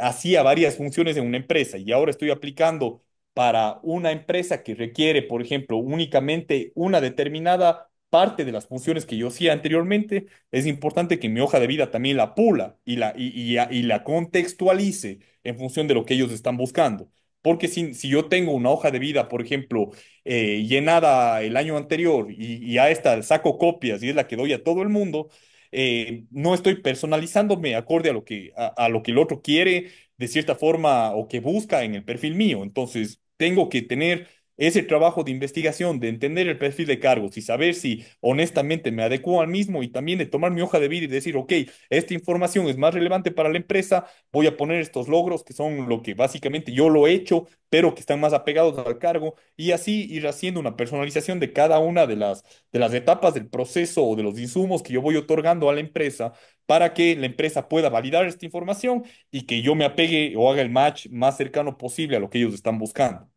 hacía varias funciones en una empresa y ahora estoy aplicando para una empresa que requiere, por ejemplo, únicamente una determinada parte de las funciones que yo hacía anteriormente, es importante que mi hoja de vida también la pula y la contextualice en función de lo que ellos están buscando. Porque si yo tengo una hoja de vida, por ejemplo, llenada el año anterior y a esta saco copias y es la que doy a todo el mundo, no estoy personalizándome acorde a lo que el otro quiere de cierta forma o que busca en el perfil mío. Entonces, tengo que tener ese trabajo de investigación, de entender el perfil de cargos y saber si honestamente me adecuo al mismo y también de tomar mi hoja de vida y decir, ok, esta información es más relevante para la empresa, voy a poner estos logros que son lo que básicamente yo lo he hecho, pero que están más apegados al cargo y así ir haciendo una personalización de cada una de las etapas del proceso o de los insumos que yo voy otorgando a la empresa para que la empresa pueda validar esta información y que yo me apegue o haga el match más cercano posible a lo que ellos están buscando.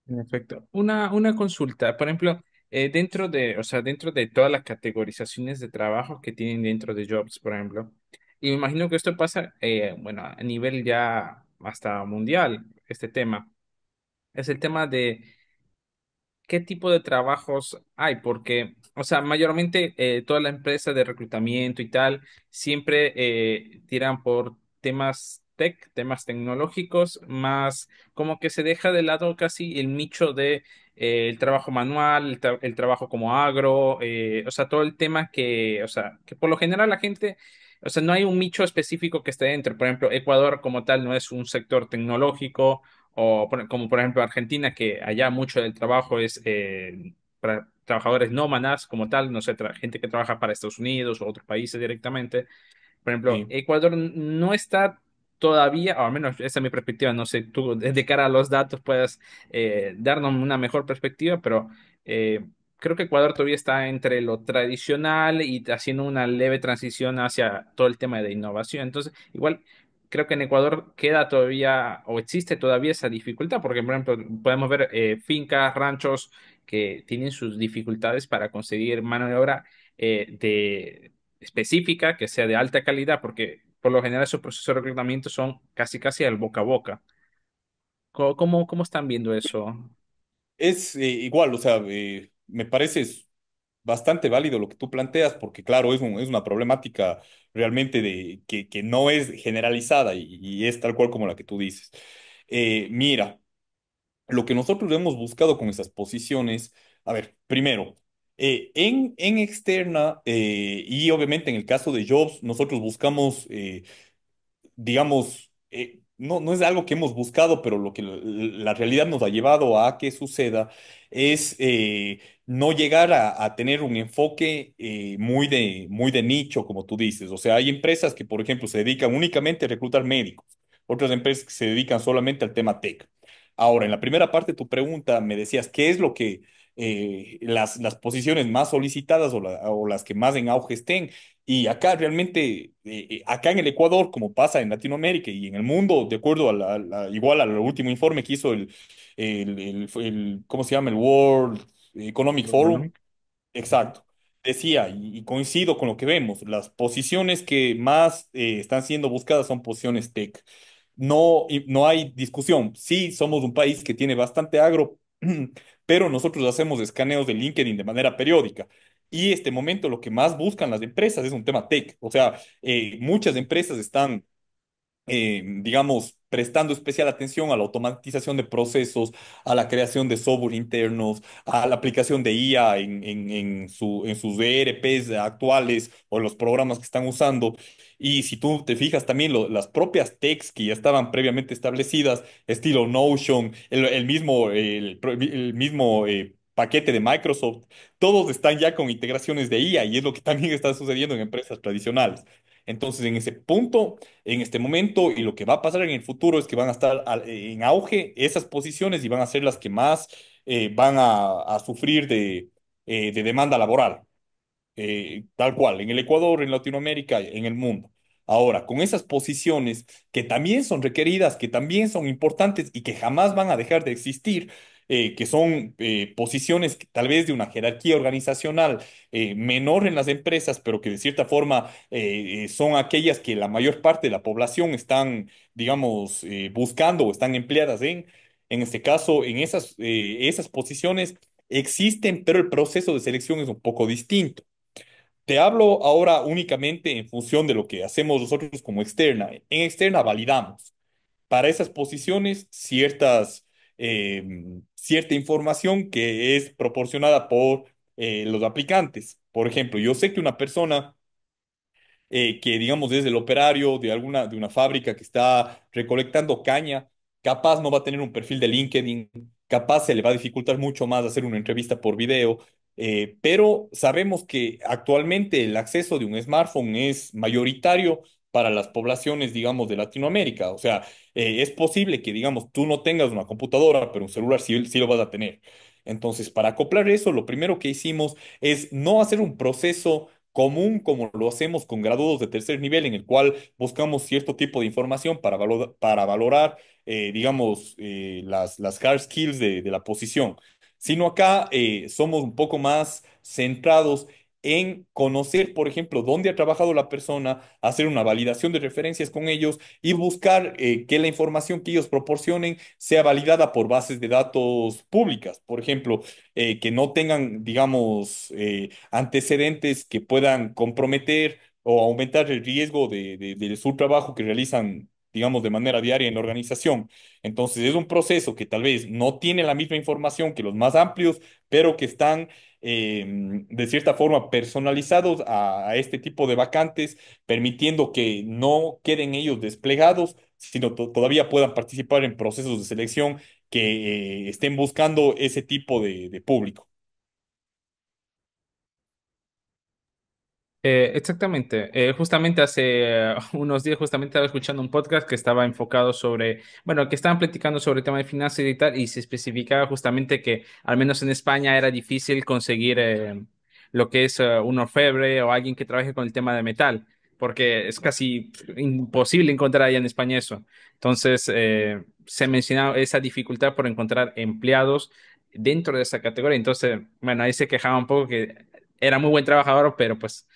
En efecto. Una consulta, por ejemplo, dentro de, o sea, dentro de todas las categorizaciones de trabajo que tienen dentro de Jobs, por ejemplo, y me imagino que esto pasa, bueno, a nivel ya hasta mundial, este tema, es el tema de qué tipo de trabajos hay, porque, o sea, mayormente toda la empresa de reclutamiento y tal siempre tiran por temas tech, temas tecnológicos, más como que se deja de lado casi el nicho de el trabajo manual, el trabajo como agro, o sea, todo el tema que, o sea, que por lo general la gente, o sea, no hay un nicho específico que esté dentro. Por ejemplo, Ecuador como tal no es un sector tecnológico, o como por ejemplo Argentina, que allá mucho del trabajo es para trabajadores nómadas como tal, no sé, gente que trabaja para Estados Unidos o otros países directamente. Por ejemplo, Sí. Ecuador no está todavía, o al menos esa es mi perspectiva, no sé, tú de cara a los datos puedas darnos una mejor perspectiva, pero eh, creo que Ecuador todavía está entre lo tradicional y haciendo una leve transición hacia todo el tema de innovación. Entonces, igual creo que en Ecuador queda todavía o existe todavía esa dificultad, porque por ejemplo podemos ver fincas, ranchos que tienen sus dificultades para conseguir mano de obra de específica, que sea de alta calidad, porque por lo general esos procesos de reclutamiento son casi casi al boca a boca. ¿Cómo están viendo eso? Es igual, o sea, me parece bastante válido lo que tú planteas, porque claro, es una problemática realmente que no es generalizada y es tal cual como la que tú dices. Mira, lo que nosotros hemos buscado con esas posiciones, a ver, primero, en externa y obviamente en el caso de Jobs, nosotros buscamos digamos, no es algo que hemos buscado, pero lo que la realidad nos ha llevado a que suceda es no llegar a tener un enfoque muy de nicho, como tú dices. O sea, hay empresas que, por ejemplo, se dedican únicamente a reclutar médicos, otras empresas que se dedican solamente al tema tech. Ahora, en la primera parte de tu pregunta me decías, ¿qué es lo que las posiciones más solicitadas o las que más en auge estén? Y acá realmente, acá en el Ecuador, como pasa en Latinoamérica y en el mundo, de acuerdo igual al último informe que hizo ¿cómo se llama? El World Economic Forum. Económico. Ujú. Exacto. Decía, y coincido con lo que vemos, las posiciones que más están siendo buscadas son posiciones tech. No, y no hay discusión. Sí, somos un país que tiene bastante agro, pero nosotros hacemos escaneos de LinkedIn de manera periódica. Y este momento lo que más buscan las empresas es un tema tech. O sea, muchas empresas están digamos, prestando especial atención a la automatización de procesos, a la creación de software internos, a la aplicación de IA en sus ERPs actuales o los programas que están usando. Y si tú te fijas también, las propias techs que ya estaban previamente establecidas, estilo Notion, el mismo paquete de Microsoft, todos están ya con integraciones de IA y es lo que también está sucediendo en empresas tradicionales. Entonces, en ese punto, en este momento y lo que va a pasar en el futuro es que van a estar en auge esas posiciones y van a ser las que más van a sufrir de demanda laboral tal cual, en el Ecuador, en Latinoamérica, en el mundo. Ahora, con esas posiciones que también son requeridas, que también son importantes y que jamás van a dejar de existir, que son posiciones tal vez de una jerarquía organizacional menor en las empresas, pero que de cierta forma son aquellas que la mayor parte de la población están, digamos, buscando o están empleadas en este caso, en esas posiciones existen, pero el proceso de selección es un poco distinto. Te hablo ahora únicamente en función de lo que hacemos nosotros como externa. En externa validamos para esas posiciones cierta información que es proporcionada por los aplicantes. Por ejemplo, yo sé que una persona que digamos es el operario de una fábrica que está recolectando caña, capaz no va a tener un perfil de LinkedIn, capaz se le va a dificultar mucho más hacer una entrevista por video, pero sabemos que actualmente el acceso de un smartphone es mayoritario para las poblaciones, digamos, de Latinoamérica. O sea, es posible que, digamos, tú no tengas una computadora, pero un celular sí lo vas a tener. Entonces, para acoplar eso, lo primero que hicimos es no hacer un proceso común como lo hacemos con graduados de tercer nivel, en el cual buscamos cierto tipo de información para valorar, digamos, las hard skills de la posición. Sino acá somos un poco más centrados en conocer, por ejemplo, dónde ha trabajado la persona, hacer una validación de referencias con ellos y buscar que la información que ellos proporcionen sea validada por bases de datos públicas. Por ejemplo, que no tengan, digamos, antecedentes que puedan comprometer o aumentar el riesgo de su trabajo que realizan digamos, de manera diaria en la organización. Entonces, es un proceso que tal vez no tiene la misma información que los más amplios, pero que están de cierta forma personalizados a este tipo de vacantes, permitiendo que no queden ellos desplegados, sino todavía puedan participar en procesos de selección que estén buscando ese tipo de público. Exactamente. Justamente hace unos días justamente estaba escuchando un podcast que estaba enfocado sobre, bueno, que estaban platicando sobre el tema de finanzas y tal, y se especificaba justamente que al menos en España era difícil conseguir lo que es un orfebre o alguien que trabaje con el tema de metal, porque es casi imposible encontrar allá en España eso. Entonces, se mencionaba esa dificultad por encontrar empleados dentro de esa categoría. Entonces, bueno, ahí se quejaba un poco que era muy buen trabajador, pero pues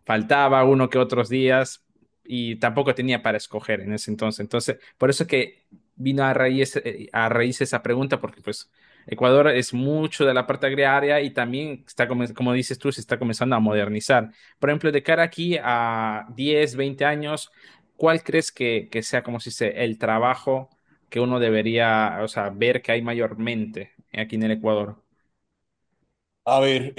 faltaba uno que otros días y tampoco tenía para escoger en ese entonces. Entonces, por eso que vino a raíz esa pregunta, porque pues Ecuador es mucho de la parte agraria y también está, como dices tú, se está comenzando a modernizar. Por ejemplo, de cara aquí a 10 20 años, ¿cuál crees que sea, como se dice, el trabajo que uno debería, o sea, ver que hay mayormente aquí en el Ecuador? A ver,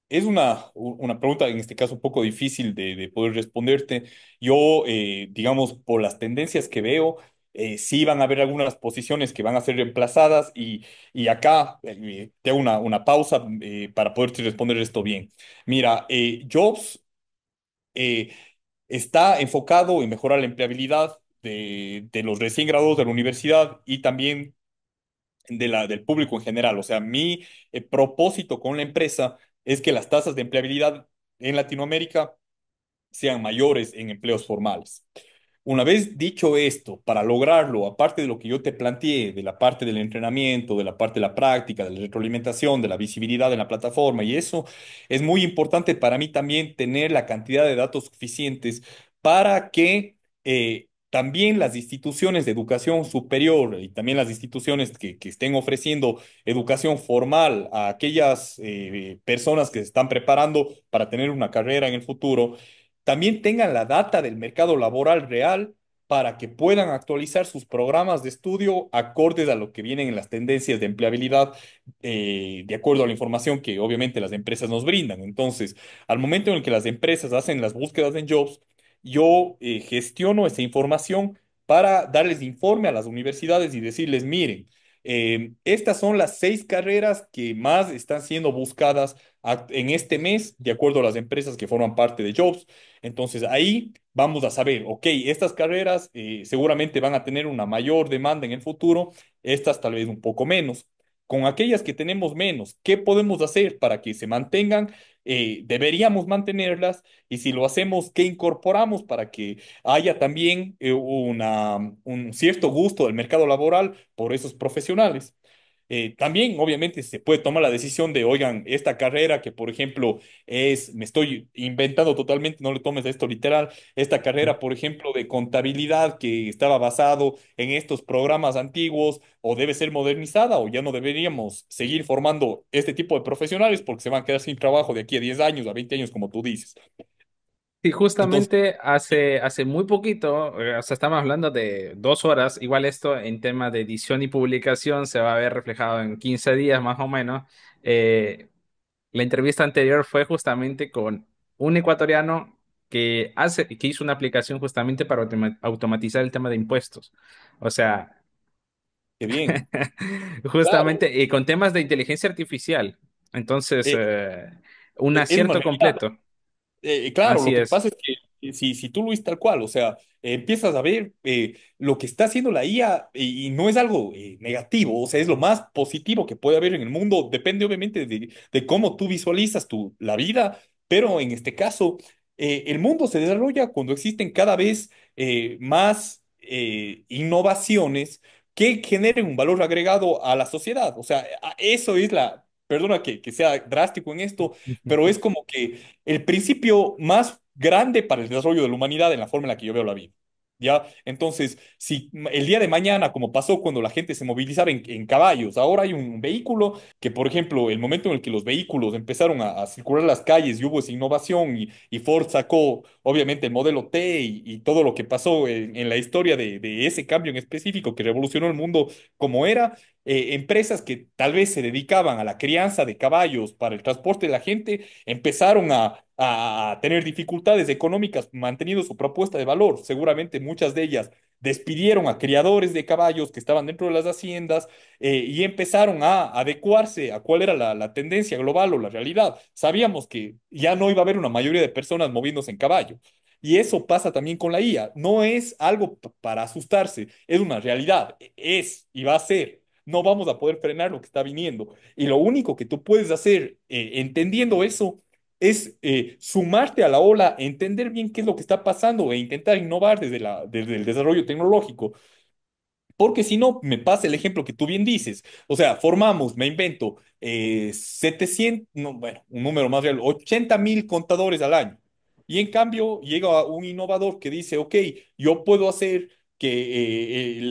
es una pregunta en este caso un poco difícil de poder responderte. Yo, digamos, por las tendencias que veo, sí van a haber algunas posiciones que van a ser reemplazadas y acá te hago una pausa para poderte responder esto bien. Mira, Jobs eh, está enfocado en mejorar la empleabilidad de los recién graduados de la universidad y también del público en general. O sea, mi propósito con la empresa es que las tasas de empleabilidad en Latinoamérica sean mayores en empleos formales. Una vez dicho esto, para lograrlo, aparte de lo que yo te planteé, de la parte del entrenamiento, de la parte de la práctica, de la retroalimentación, de la visibilidad en la plataforma y eso, es muy importante para mí también tener la cantidad de datos suficientes para que también las instituciones de educación superior y también las instituciones que estén ofreciendo educación formal a aquellas personas que se están preparando para tener una carrera en el futuro, también tengan la data del mercado laboral real para que puedan actualizar sus programas de estudio acordes a lo que vienen en las tendencias de empleabilidad, de acuerdo a la información que obviamente las empresas nos brindan. Entonces, al momento en el que las empresas hacen las búsquedas en Jobs, yo gestiono esa información para darles informe a las universidades y decirles, miren, estas son las 6 carreras que más están siendo buscadas en este mes, de acuerdo a las empresas que forman parte de Jobs. Entonces ahí vamos a saber, ok, estas carreras seguramente van a tener una mayor demanda en el futuro, estas tal vez un poco menos. Con aquellas que tenemos menos, ¿qué podemos hacer para que se mantengan? Deberíamos mantenerlas y si lo hacemos, ¿qué incorporamos para que haya también un cierto gusto del mercado laboral por esos profesionales? También, obviamente, se puede tomar la decisión de, oigan, esta carrera que, por ejemplo, me estoy inventando totalmente, no le tomes esto literal, esta carrera, por ejemplo, de contabilidad que estaba basado en estos programas antiguos, o debe ser modernizada, o ya no deberíamos seguir formando este tipo de profesionales porque se van a quedar sin trabajo de aquí a 10 años, a 20 años, como tú dices. Sí, Entonces, justamente hace muy poquito, o sea, estamos hablando de 2 horas, igual esto en tema de edición y publicación se va a ver reflejado en 15 días más o menos. Eh, la entrevista anterior fue justamente con un ecuatoriano que hizo una aplicación justamente para automatizar el tema de impuestos. O sea, qué bien. Claro. justamente y con temas de inteligencia artificial. Entonces, Eh, un es una acierto realidad. completo. Claro, lo Así que es. pasa es que si tú lo viste tal cual, o sea, empiezas a ver lo que está haciendo la IA y no es algo negativo, o sea, es lo más positivo que puede haber en el mundo, depende obviamente de cómo tú visualizas la vida, pero en este caso, el mundo se desarrolla cuando existen cada vez más innovaciones que generen un valor agregado a la sociedad, o sea, eso es perdona que sea drástico en esto, pero es como que el principio más grande para el desarrollo de la humanidad en la forma en la que yo veo la vida. ¿ya? Entonces, si el día de mañana, como pasó cuando la gente se movilizaba en caballos, ahora hay un vehículo que, por ejemplo, el momento en el que los vehículos empezaron a circular las calles y hubo esa innovación y Ford sacó, obviamente, el modelo T y todo lo que pasó en la historia de ese cambio en específico que revolucionó el mundo como era, empresas que tal vez se dedicaban a la crianza de caballos para el transporte de la gente empezaron a tener dificultades económicas manteniendo su propuesta de valor. Seguramente muchas de ellas despidieron a criadores de caballos que estaban dentro de las haciendas y empezaron a adecuarse a cuál era la tendencia global o la realidad. Sabíamos que ya no iba a haber una mayoría de personas moviéndose en caballo. Y eso pasa también con la IA. No es algo para asustarse, es una realidad. Es y va a ser. No vamos a poder frenar lo que está viniendo. Y lo único que tú puedes hacer entendiendo eso es sumarte a la ola, entender bien qué es lo que está pasando e intentar innovar desde el desarrollo tecnológico. Porque si no, me pasa el ejemplo que tú bien dices. O sea, formamos, me invento, 700, no, bueno, un número más real, 80.000 contadores al año. Y en cambio llega un innovador que dice, ok, yo puedo hacer que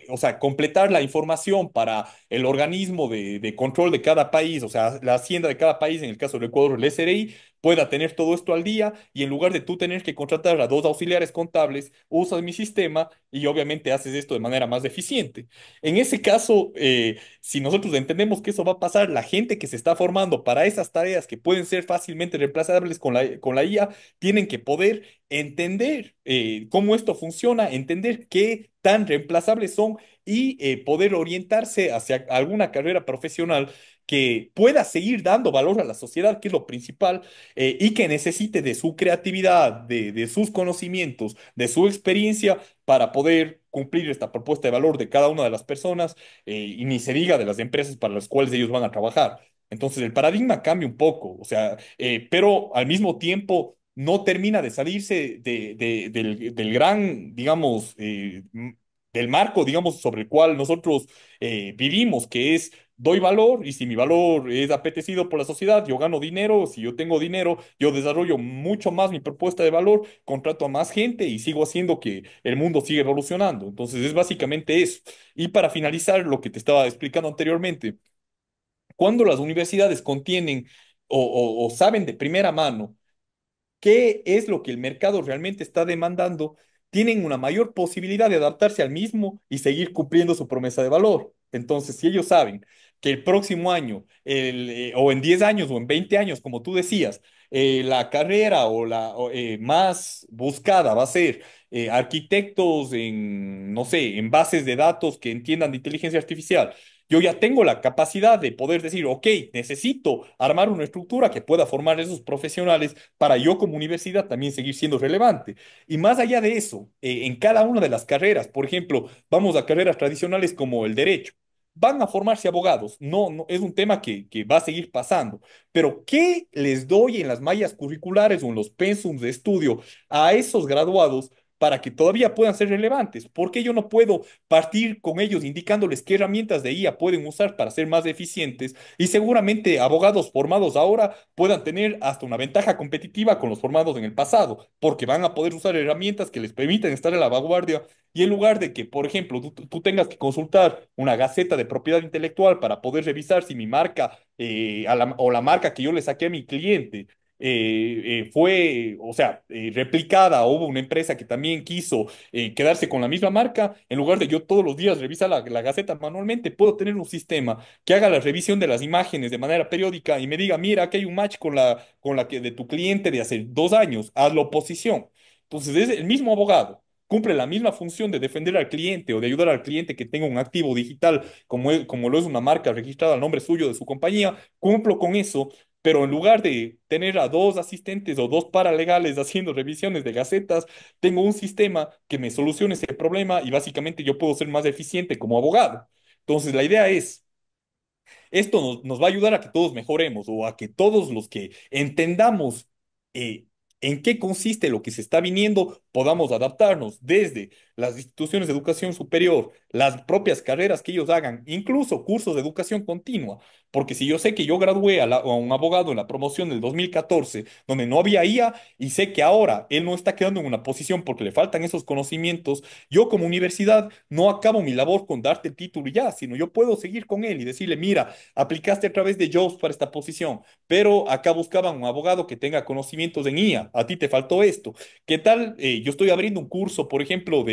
o sea, completar la información para el organismo de control de cada país, o sea, la hacienda de cada país, en el caso del Ecuador, el SRI, pueda tener todo esto al día y en lugar de tú tener que contratar a dos auxiliares contables, usas mi sistema y obviamente haces esto de manera más eficiente. En ese caso, si nosotros entendemos que eso va a pasar, la gente que se está formando para esas tareas que pueden ser fácilmente reemplazables con la IA, tienen que poder entender cómo esto funciona, entender qué tan reemplazables son y poder orientarse hacia alguna carrera profesional que pueda seguir dando valor a la sociedad, que es lo principal, y que necesite de su creatividad, de sus conocimientos, de su experiencia para poder cumplir esta propuesta de valor de cada una de las personas y ni se diga de las empresas para las cuales ellos van a trabajar. Entonces el paradigma cambia un poco, o sea, pero al mismo tiempo no termina de salirse del gran, digamos, del marco, digamos, sobre el cual nosotros vivimos, que es doy valor y si mi valor es apetecido por la sociedad, yo gano dinero, si yo tengo dinero, yo desarrollo mucho más mi propuesta de valor, contrato a más gente y sigo haciendo que el mundo siga evolucionando. Entonces es básicamente eso. Y para finalizar lo que te estaba explicando anteriormente, cuando las universidades contienen o saben de primera mano qué es lo que el mercado realmente está demandando, tienen una mayor posibilidad de adaptarse al mismo y seguir cumpliendo su promesa de valor. Entonces, si ellos saben que el próximo año, o en 10 años o en 20 años, como tú decías, la carrera más buscada va a ser arquitectos en, no sé, en bases de datos que entiendan de inteligencia artificial. Yo ya tengo la capacidad de poder decir, ok, necesito armar una estructura que pueda formar esos profesionales para yo como universidad también seguir siendo relevante. Y más allá de eso, en cada una de las carreras, por ejemplo, vamos a carreras tradicionales como el derecho, van a formarse abogados. No, no, es un tema que va a seguir pasando. Pero ¿qué les doy en las mallas curriculares o en los pensums de estudio a esos graduados para que todavía puedan ser relevantes? ¿Por qué yo no puedo partir con ellos indicándoles qué herramientas de IA pueden usar para ser más eficientes? Y seguramente abogados formados ahora puedan tener hasta una ventaja competitiva con los formados en el pasado, porque van a poder usar herramientas que les permiten estar en la vanguardia. Y en lugar de que, por ejemplo, tú tengas que consultar una gaceta de propiedad intelectual para poder revisar si mi marca o la marca que yo le saqué a mi cliente fue, o sea, replicada, o hubo una empresa que también quiso quedarse con la misma marca, en lugar de yo todos los días revisar la gaceta manualmente, puedo tener un sistema que haga la revisión de las imágenes de manera periódica y me diga, mira, aquí hay un match con la que de tu cliente de hace 2 años, hazlo oposición. Entonces es el mismo abogado. Cumple la misma función de defender al cliente o de ayudar al cliente que tenga un activo digital como lo es una marca registrada al nombre suyo de su compañía. Cumplo con eso, pero en lugar de tener a dos asistentes o dos paralegales haciendo revisiones de gacetas, tengo un sistema que me solucione ese problema y básicamente yo puedo ser más eficiente como abogado. Entonces, la idea es, esto nos va a ayudar a que todos mejoremos o a que todos los que entendamos en qué consiste lo que se está viniendo, podamos adaptarnos desde las instituciones de educación superior, las propias carreras que ellos hagan, incluso cursos de educación continua. Porque si yo sé que yo gradué a un abogado en la promoción del 2014, donde no había IA, y sé que ahora él no está quedando en una posición porque le faltan esos conocimientos, yo como universidad no acabo mi labor con darte el título y ya, sino yo puedo seguir con él y decirle, mira, aplicaste a través de Jobs para esta posición, pero acá buscaban un abogado que tenga conocimientos en IA, a ti te faltó esto. ¿Qué tal? Yo estoy abriendo un curso, por ejemplo,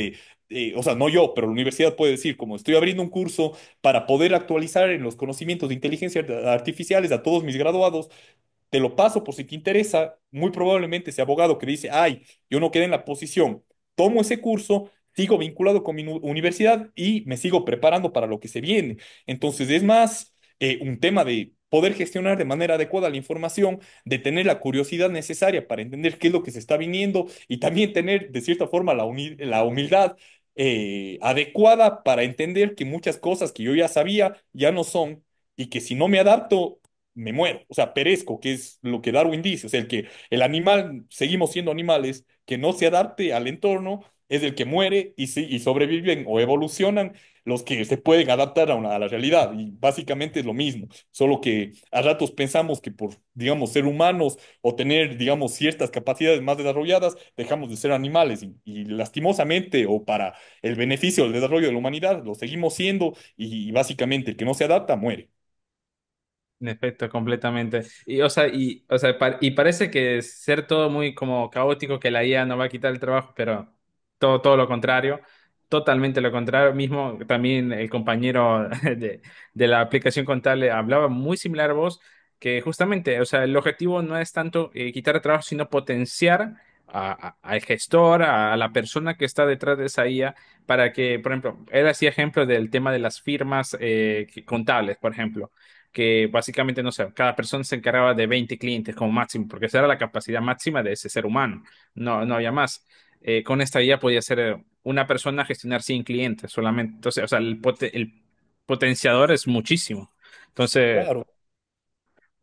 o sea, no yo, pero la universidad puede decir, como estoy abriendo un curso para poder actualizar en los conocimientos de inteligencia artificiales a todos mis graduados, te lo paso por si te interesa. Muy probablemente ese abogado que dice, ay, yo no quedé en la posición, tomo ese curso, sigo vinculado con mi universidad y me sigo preparando para lo que se viene. Entonces es más un tema de poder gestionar de manera adecuada la información, de tener la curiosidad necesaria para entender qué es lo que se está viniendo y también tener de cierta forma la humildad adecuada para entender que muchas cosas que yo ya sabía ya no son y que si no me adapto me muero, o sea, perezco, que es lo que Darwin dice, o sea, el que el animal, seguimos siendo animales, que no se adapte al entorno, es el que muere y sobreviven o evolucionan los que se pueden adaptar a la realidad, y básicamente es lo mismo, solo que a ratos pensamos que por, digamos, ser humanos o tener, digamos, ciertas capacidades más desarrolladas, dejamos de ser animales, y lastimosamente o para el beneficio del desarrollo de la humanidad, lo seguimos siendo, y básicamente el que no se adapta muere. En efecto, completamente. Y parece que ser todo muy como caótico, que la IA no va a quitar el trabajo, pero todo lo contrario, totalmente lo contrario. Mismo también el compañero de la aplicación contable hablaba muy similar a vos, que justamente, o sea, el objetivo no es tanto quitar el trabajo, sino potenciar al gestor, a la persona que está detrás de esa IA, para que, por ejemplo, él hacía ejemplo del tema de las firmas contables, por ejemplo, que básicamente, no sé, cada persona se encargaba de 20 clientes como máximo, porque esa era la capacidad máxima de ese ser humano, no había más. Con esta guía podía ser una persona gestionar 100 clientes solamente, entonces, o sea, el potenciador es muchísimo. Entonces, Claro.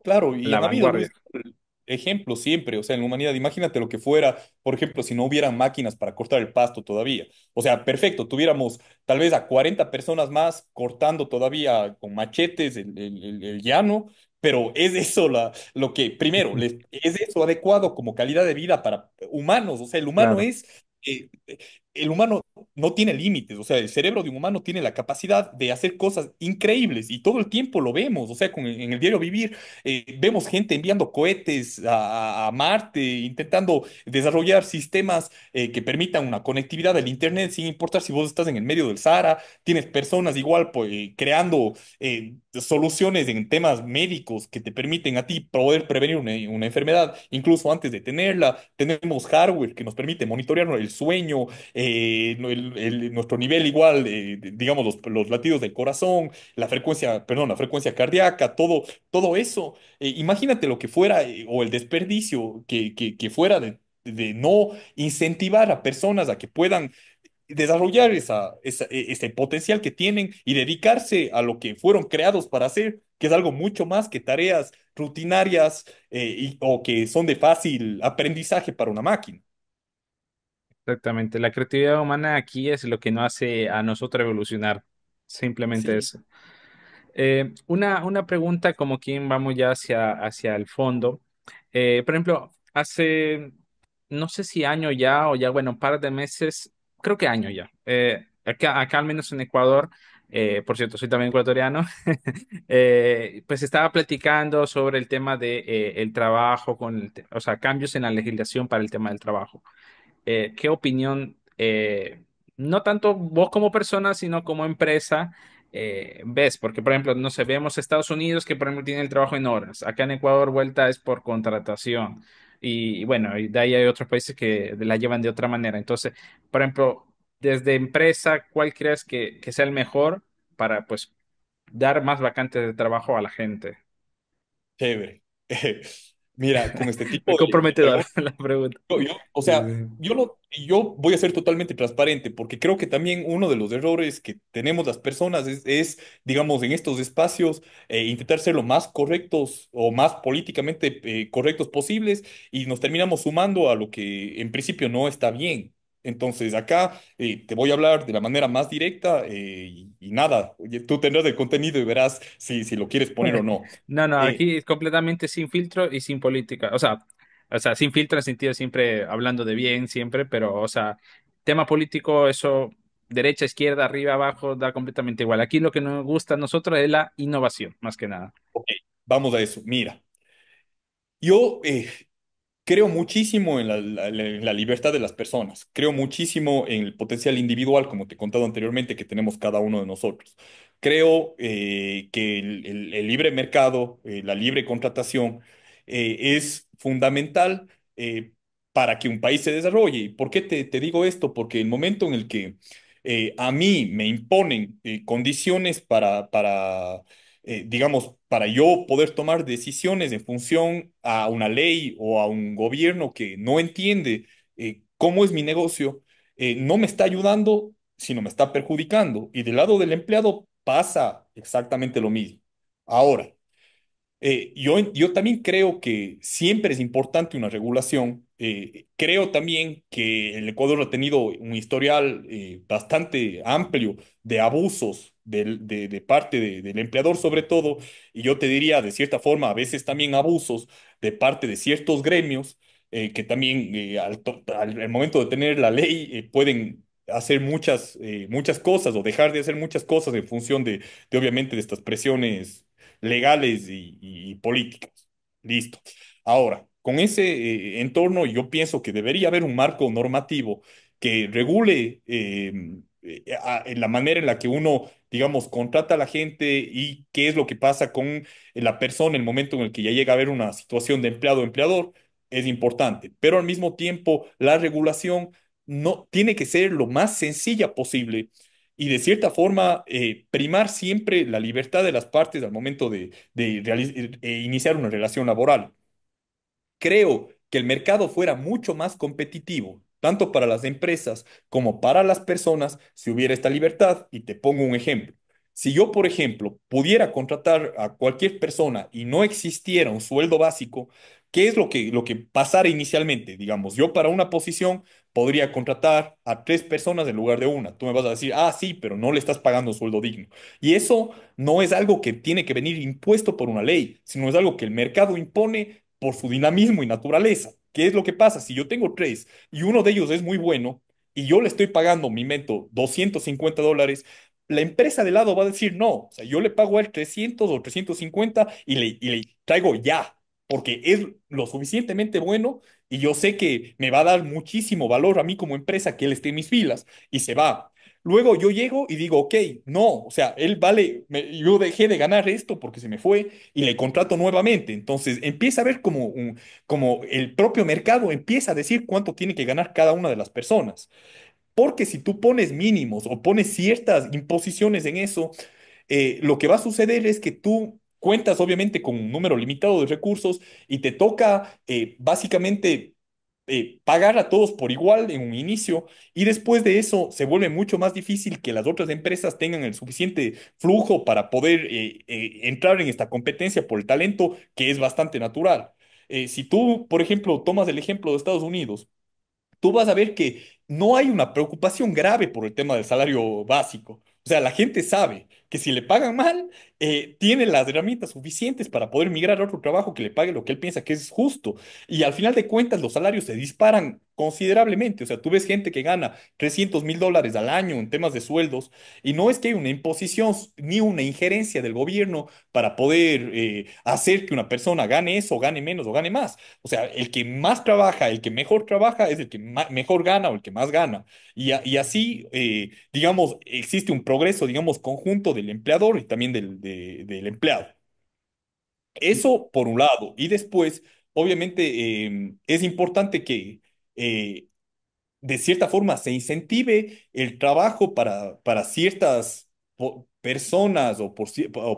Claro, y la han habido, vanguardia. Luis, ejemplos siempre, o sea, en la humanidad, imagínate lo que fuera, por ejemplo, si no hubieran máquinas para cortar el pasto todavía. O sea, perfecto, tuviéramos tal vez a 40 personas más cortando todavía con machetes el llano, pero es eso lo que, primero, es eso adecuado como calidad de vida para humanos. O sea, Claro, eh, el humano no tiene límites, o sea, el cerebro de un humano tiene la capacidad de hacer cosas increíbles y todo el tiempo lo vemos, o sea, en el diario vivir vemos gente enviando cohetes a Marte, intentando desarrollar sistemas que permitan una conectividad del Internet sin importar si vos estás en el medio del Sahara, tienes personas igual pues, creando soluciones en temas médicos que te permiten a ti poder prevenir una enfermedad incluso antes de tenerla, tenemos hardware que nos permite monitorear el sueño, nuestro nivel igual, digamos, los latidos del corazón, la frecuencia cardíaca, todo eso. Imagínate lo que fuera, o el desperdicio que fuera de no incentivar a personas a que puedan desarrollar ese potencial que tienen y dedicarse a lo que fueron creados para hacer, que es algo mucho más que tareas rutinarias o que son de fácil aprendizaje para una máquina. exactamente. La creatividad humana aquí es lo que nos hace a nosotros evolucionar. Simplemente Sí. eso. Una pregunta como quien vamos ya hacia el fondo. Por ejemplo, hace, no sé si año ya o ya, bueno, un par de meses, creo que año ya. Acá al menos en Ecuador, por cierto, soy también ecuatoriano, pues estaba platicando sobre el tema de el trabajo, o sea, cambios en la legislación para el tema del trabajo. ¿Qué opinión, no tanto vos como persona, sino como empresa, ves? Porque, por ejemplo, no sé, vemos Estados Unidos que, por ejemplo, tiene el trabajo en horas. Acá en Ecuador, vuelta es por contratación. Y bueno, y de ahí hay otros países que la llevan de otra manera. Entonces, por ejemplo, desde empresa, ¿cuál crees que sea el mejor para, pues, dar más vacantes de trabajo a la gente? Chévere. Mira, con este tipo Muy de comprometedor preguntas. la pregunta. O Sí, sea, sí. yo voy a ser totalmente transparente porque creo que también uno de los errores que tenemos las personas digamos, en estos espacios, intentar ser lo más correctos o más políticamente correctos posibles y nos terminamos sumando a lo que en principio no está bien. Entonces, acá te voy a hablar de la manera más directa y nada, oye, tú tendrás el contenido y verás si lo quieres poner o no. No, no, Eh, aquí es completamente sin filtro y sin política. O sea, sin filtro en el sentido siempre hablando de bien, siempre, pero, o sea, tema político, eso, derecha, izquierda, arriba, abajo, da completamente igual. Aquí lo que nos gusta a nosotros es la innovación, más que nada. ok, vamos a eso. Mira, yo creo muchísimo en la libertad de las personas, creo muchísimo en el potencial individual, como te he contado anteriormente, que tenemos cada uno de nosotros. Creo que el libre mercado, la libre contratación, es fundamental para que un país se desarrolle. ¿Y por qué te digo esto? Porque el momento en el que a mí me imponen condiciones digamos, para yo poder tomar decisiones en función a una ley o a un gobierno que no entiende cómo es mi negocio, no me está ayudando, sino me está perjudicando. Y del lado del empleado pasa exactamente lo mismo. Ahora, yo también creo que siempre es importante una regulación. Creo también que el Ecuador ha tenido un historial bastante amplio de abusos de parte del empleador sobre todo, y yo te diría de cierta forma a veces también abusos de parte de ciertos gremios que también al momento de tener la ley pueden hacer muchas cosas o dejar de hacer muchas cosas en función de obviamente de estas presiones legales y políticas. Listo. Ahora, con ese entorno, yo pienso que debería haber un marco normativo que regule en la manera en la que uno, digamos, contrata a la gente y qué es lo que pasa con la persona en el momento en el que ya llega a haber una situación de empleado o empleador, es importante. Pero al mismo tiempo, la regulación no tiene que ser lo más sencilla posible y de cierta forma primar siempre la libertad de las partes al momento de iniciar una relación laboral. Creo que el mercado fuera mucho más competitivo, tanto para las empresas como para las personas, si hubiera esta libertad. Y te pongo un ejemplo. Si yo, por ejemplo, pudiera contratar a cualquier persona y no existiera un sueldo básico, ¿qué es lo que pasara inicialmente? Digamos, yo para una posición podría contratar a tres personas en lugar de una. Tú me vas a decir, ah, sí, pero no le estás pagando un sueldo digno. Y eso no es algo que tiene que venir impuesto por una ley, sino es algo que el mercado impone por su dinamismo y naturaleza. ¿Qué es lo que pasa? Si yo tengo tres y uno de ellos es muy bueno y yo le estoy pagando, mi invento, $250, la empresa de lado va a decir no. O sea, yo le pago a él 300 o 350 y le traigo ya, porque es lo suficientemente bueno y yo sé que me va a dar muchísimo valor a mí como empresa que él esté en mis filas y se va. Luego yo llego y digo, ok, no, o sea, él vale, yo dejé de ganar esto porque se me fue y le contrato nuevamente. Entonces empieza a ver como el propio mercado empieza a decir cuánto tiene que ganar cada una de las personas. Porque si tú pones mínimos o pones ciertas imposiciones en eso, lo que va a suceder es que tú cuentas obviamente con un número limitado de recursos y te toca básicamente pagar a todos por igual en un inicio y después de eso se vuelve mucho más difícil que las otras empresas tengan el suficiente flujo para poder entrar en esta competencia por el talento que es bastante natural. Si tú, por ejemplo, tomas el ejemplo de Estados Unidos, tú vas a ver que no hay una preocupación grave por el tema del salario básico. O sea, la gente sabe que si le pagan mal, tiene las herramientas suficientes para poder migrar a otro trabajo que le pague lo que él piensa que es justo. Y al final de cuentas, los salarios se disparan considerablemente. O sea, tú ves gente que gana $300,000 al año en temas de sueldos y no es que hay una imposición ni una injerencia del gobierno para poder hacer que una persona gane eso, gane menos o gane más. O sea, el que más trabaja, el que mejor trabaja, es el que mejor gana o el que más gana. Y así, digamos, existe un progreso, digamos, conjunto del empleador y también del empleado. Eso por un lado. Y después, obviamente, es importante que eh, de cierta forma se incentive el trabajo para personas o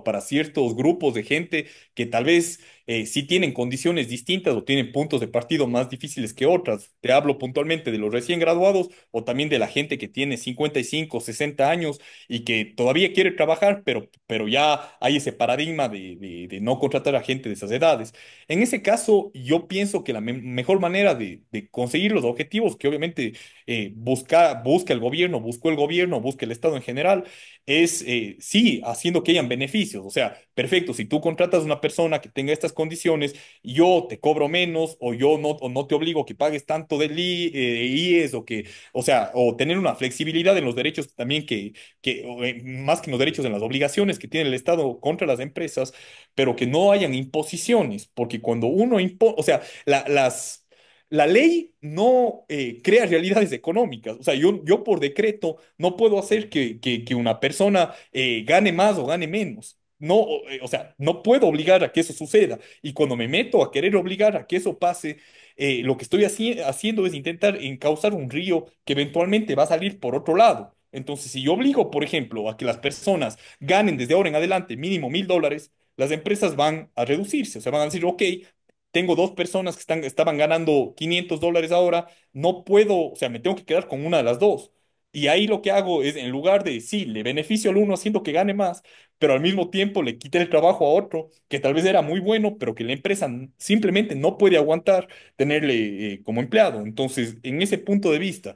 para ciertos grupos de gente que tal vez sí tienen condiciones distintas o tienen puntos de partido más difíciles que otras. Te hablo puntualmente de los recién graduados o también de la gente que tiene 55, 60 años y que todavía quiere trabajar, pero ya hay ese paradigma de no contratar a gente de esas edades. En ese caso, yo pienso que la mejor manera de conseguir los objetivos que obviamente busca el gobierno, buscó el gobierno, busca el Estado en general, es sí, haciendo que hayan beneficios. O sea, perfecto, si tú contratas a una persona que tenga estas condiciones, yo te cobro menos o no te obligo a que pagues tanto del IES o sea, o tener una flexibilidad en los derechos también más que en los derechos, en las obligaciones que tiene el Estado contra las empresas, pero que no hayan imposiciones, porque cuando uno impone, o sea, la ley no crea realidades económicas. O sea, yo por decreto no puedo hacer que una persona gane más o gane menos. No, o sea, no puedo obligar a que eso suceda. Y cuando me meto a querer obligar a que eso pase, lo que estoy haciendo es intentar encauzar un río que eventualmente va a salir por otro lado. Entonces, si yo obligo, por ejemplo, a que las personas ganen desde ahora en adelante mínimo $1,000, las empresas van a reducirse. O sea, van a decir, ok, tengo dos personas que estaban ganando $500 ahora, no puedo, o sea, me tengo que quedar con una de las dos. Y ahí lo que hago es, en lugar de, sí, le beneficio al uno haciendo que gane más, pero al mismo tiempo le quité el trabajo a otro que tal vez era muy bueno, pero que la empresa simplemente no puede aguantar tenerle como empleado. Entonces, en ese punto de vista,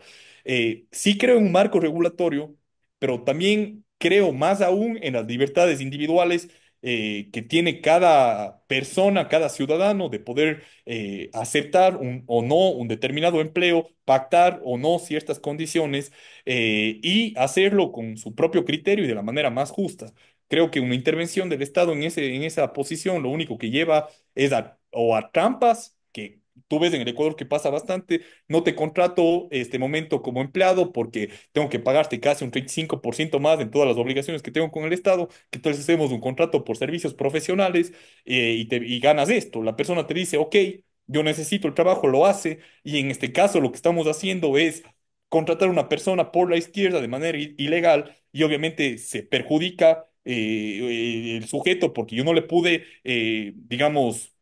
sí creo en un marco regulatorio, pero también creo más aún en las libertades individuales que tiene cada persona, cada ciudadano de poder aceptar o no un determinado empleo, pactar o no ciertas condiciones y hacerlo con su propio criterio y de la manera más justa. Creo que una intervención del Estado en esa posición lo único que lleva es o a trampas, que tú ves en el Ecuador que pasa bastante, no te contrato este momento como empleado porque tengo que pagarte casi un 35% más en todas las obligaciones que tengo con el Estado, que entonces hacemos un contrato por servicios profesionales y ganas esto. La persona te dice, ok, yo necesito el trabajo, lo hace, y en este caso lo que estamos haciendo es contratar a una persona por la izquierda de manera ilegal y obviamente se perjudica el sujeto porque yo no le pude, digamos,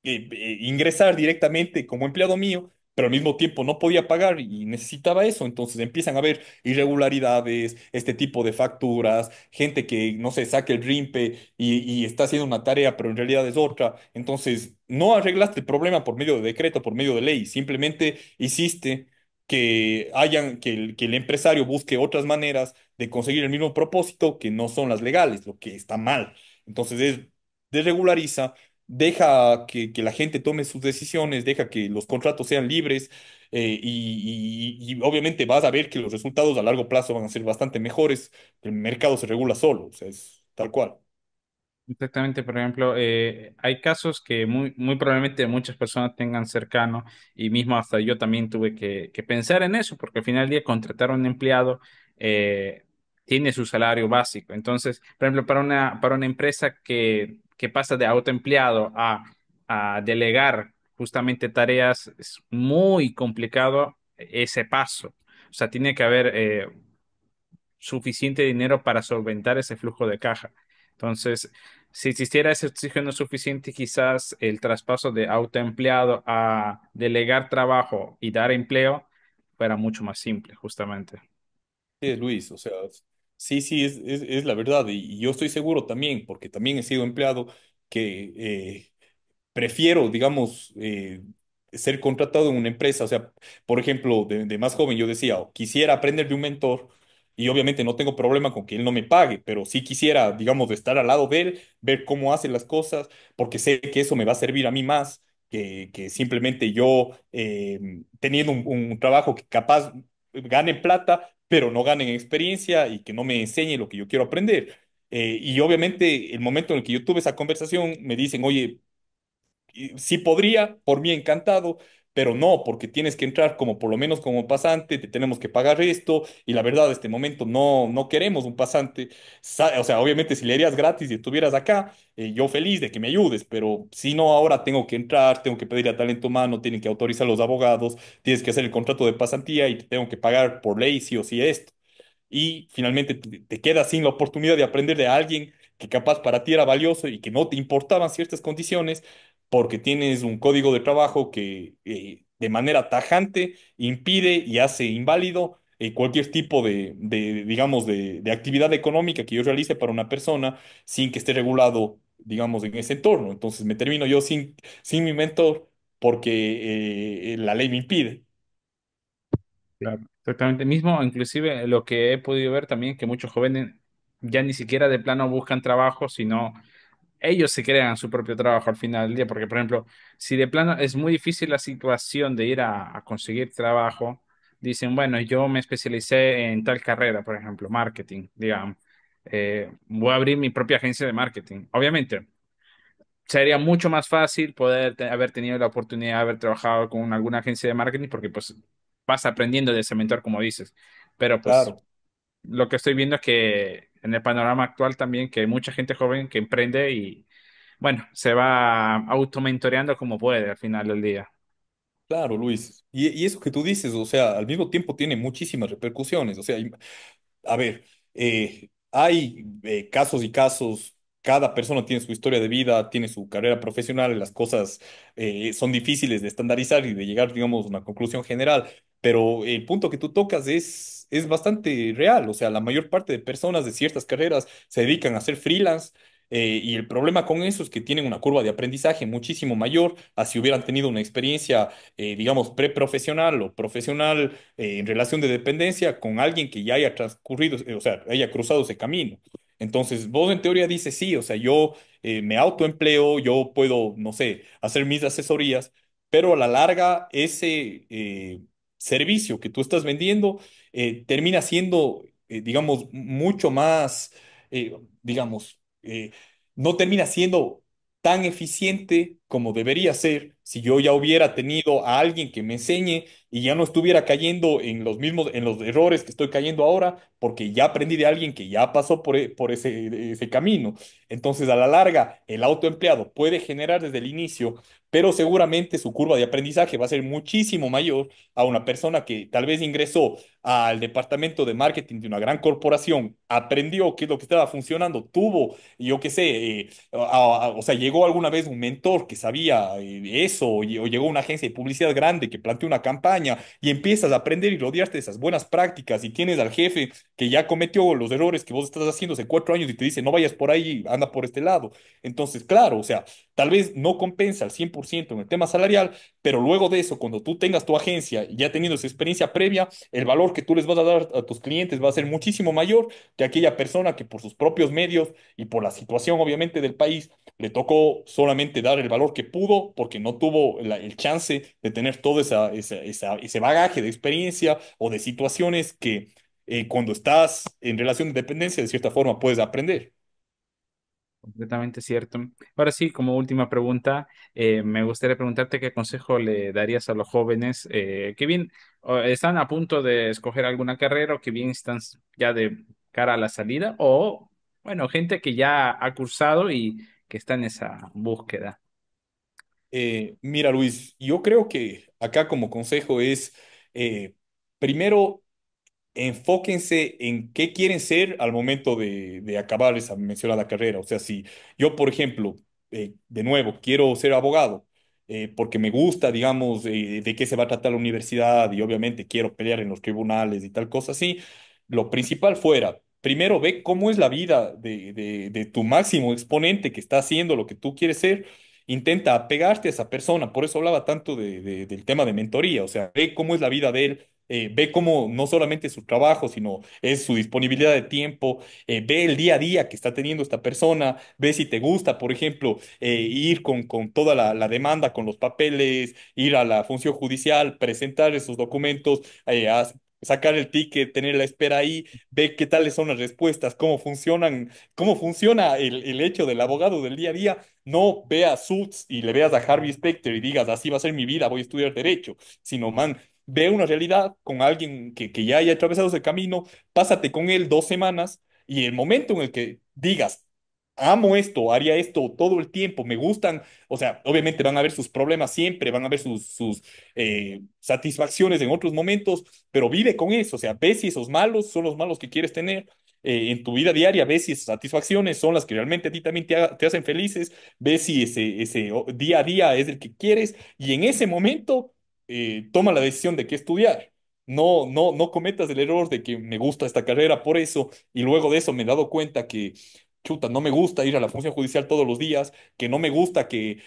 ingresar directamente como empleado mío, pero al mismo tiempo no podía pagar y necesitaba eso. Entonces empiezan a haber irregularidades, este tipo de facturas, gente que, no sé, saque el RIMPE y está haciendo una tarea, pero en realidad es otra. Entonces, no arreglaste el problema por medio de decreto, por medio de ley, simplemente hiciste que el empresario busque otras maneras de conseguir el mismo propósito que no son las legales, lo que está mal. Entonces, desregulariza, deja que la gente tome sus decisiones, deja que los contratos sean libres y obviamente vas a ver que los resultados a largo plazo van a ser bastante mejores. El mercado se regula solo, o sea, es tal cual. Exactamente, por ejemplo, hay casos que muy probablemente muchas personas tengan cercano y mismo hasta yo también tuve que pensar en eso, porque al final del día contratar a un empleado tiene su salario básico. Entonces, por ejemplo, para una empresa que pasa de autoempleado a delegar justamente tareas, es muy complicado ese paso. O sea, tiene que haber suficiente dinero para solventar ese flujo de caja. Entonces, si existiera ese oxígeno suficiente, quizás el traspaso de autoempleado a delegar trabajo y dar empleo fuera mucho más simple, justamente. Sí, Luis, o sea, sí, sí, es la verdad y yo estoy seguro también, porque también he sido empleado, que prefiero, digamos, ser contratado en una empresa. O sea, por ejemplo, de más joven yo decía, "Oh, quisiera aprender de un mentor y obviamente no tengo problema con que él no me pague, pero sí quisiera, digamos, estar al lado de él, ver cómo hace las cosas, porque sé que eso me va a servir a mí más que simplemente yo teniendo un trabajo que capaz gane plata, pero no gane en experiencia y que no me enseñe lo que yo quiero aprender. Y obviamente el momento en el que yo tuve esa conversación, me dicen, oye, y sí podría, por mí encantado, pero no, porque tienes que entrar como por lo menos como pasante, te tenemos que pagar esto, y la verdad, en este momento no queremos un pasante. O sea, obviamente si le harías gratis y estuvieras acá, yo feliz de que me ayudes, pero si no, ahora tengo que entrar, tengo que pedir a talento humano, tienen que autorizar los abogados, tienes que hacer el contrato de pasantía y te tengo que pagar por ley sí o sí esto. y finalmente te quedas sin la oportunidad de aprender de alguien que capaz para ti era valioso y que no te importaban ciertas condiciones porque tienes un código de trabajo que de manera tajante impide y hace inválido cualquier tipo digamos, de actividad económica que yo realice para una persona sin que esté regulado, digamos, en ese entorno. Entonces me termino yo sin mi mentor porque la ley me impide. Claro, exactamente. Mismo, inclusive lo que he podido ver también, que muchos jóvenes ya ni siquiera de plano buscan trabajo, sino ellos se crean su propio trabajo al final del día, porque por ejemplo, si de plano es muy difícil la situación de ir a conseguir trabajo, dicen, bueno, yo me especialicé en tal carrera, por ejemplo, marketing, digamos, voy a abrir mi propia agencia de marketing. Obviamente, sería mucho más fácil poder haber tenido la oportunidad de haber trabajado con alguna agencia de marketing, porque pues vas aprendiendo de ese mentor, como dices, pero pues Claro. lo que estoy viendo es que en el panorama actual también que hay mucha gente joven que emprende y bueno, se va automentoreando como puede al final del día. Claro, Luis. Y eso que tú dices, o sea, al mismo tiempo tiene muchísimas repercusiones. O sea, a ver, hay casos y casos, cada persona tiene su historia de vida, tiene su carrera profesional, las cosas son difíciles de estandarizar y de llegar, digamos, a una conclusión general, pero el punto que tú tocas es bastante real, o sea, la mayor parte de personas de ciertas carreras se dedican a ser freelance. Y el problema con eso es que tienen una curva de aprendizaje muchísimo mayor a si hubieran tenido una experiencia, digamos, preprofesional o profesional en relación de dependencia con alguien que ya haya transcurrido, o sea, haya cruzado ese camino. Entonces, vos en teoría dices, sí, o sea, yo me autoempleo, yo puedo, no sé, hacer mis asesorías, pero a la larga ese servicio que tú estás vendiendo termina siendo, digamos, mucho más, digamos, no termina siendo tan eficiente como debería ser si yo ya hubiera tenido a alguien que me enseñe y ya no estuviera cayendo en los mismos, en los errores que estoy cayendo ahora, porque ya aprendí de alguien que ya pasó por ese camino. Entonces, a la larga, el autoempleado puede generar desde el inicio, pero seguramente su curva de aprendizaje va a ser muchísimo mayor a una persona que tal vez ingresó al departamento de marketing de una gran corporación, aprendió qué es lo que estaba funcionando, tuvo, yo qué sé, o sea, llegó alguna vez un mentor que sabía eso, o llegó una agencia de publicidad grande que planteó una campaña y empiezas a aprender y rodearte de esas buenas prácticas y tienes al jefe que ya cometió los errores que vos estás haciendo hace 4 años y te dice, no vayas por ahí, anda por este lado. Entonces, claro, o sea, tal vez no compensa al 100% en el tema salarial, pero luego de eso, cuando tú tengas tu agencia y ya teniendo esa experiencia previa, el valor que tú les vas a dar a tus clientes va a ser muchísimo mayor que aquella persona que por sus propios medios y por la situación obviamente del país le tocó solamente dar el valor que pudo porque no tuvo el chance de tener todo ese bagaje de experiencia o de situaciones que cuando estás en relación de dependencia de cierta forma puedes aprender. Completamente cierto. Ahora sí, como última pregunta, me gustaría preguntarte qué consejo le darías a los jóvenes que bien están a punto de escoger alguna carrera o que bien están ya de cara a la salida o, bueno, gente que ya ha cursado y que está en esa búsqueda. Mira, Luis, yo creo que acá como consejo es, primero, enfóquense en qué quieren ser al momento de acabar esa mencionada carrera. O sea, si yo, por ejemplo, de nuevo, quiero ser abogado, porque me gusta, digamos, de qué se va a tratar la universidad y obviamente quiero pelear en los tribunales y tal cosa así, lo principal fuera, primero ve cómo es la vida de tu máximo exponente que está haciendo lo que tú quieres ser. Intenta apegarte a esa persona, por eso hablaba tanto del tema de mentoría, o sea, ve cómo es la vida de él, ve cómo no solamente su trabajo, sino es su disponibilidad de tiempo, ve el día a día que está teniendo esta persona, ve si te gusta, por ejemplo, ir con toda la demanda, con los papeles, ir a la función judicial, presentar esos documentos, sacar el ticket, tener la espera ahí, ve qué tales son las respuestas, cómo funcionan, cómo funciona el hecho del abogado del día a día. No veas Suits y le veas a Harvey Specter y digas, así va a ser mi vida, voy a estudiar derecho, sino, man, ve una realidad con alguien que ya haya atravesado ese camino, pásate con él 2 semanas y el momento en el que digas, amo esto, haría esto todo el tiempo, me gustan, o sea, obviamente van a haber sus problemas siempre, van a haber sus satisfacciones en otros momentos, pero vive con eso, o sea, ve si esos malos son los malos que quieres tener. En tu vida diaria, ves si esas satisfacciones son las que realmente a ti también te hacen felices, ves si ese día a día es el que quieres y en ese momento toma la decisión de qué estudiar. No cometas el error de que me gusta esta carrera por eso y luego de eso me he dado cuenta que chuta, no me gusta ir a la función judicial todos los días, que no me gusta que,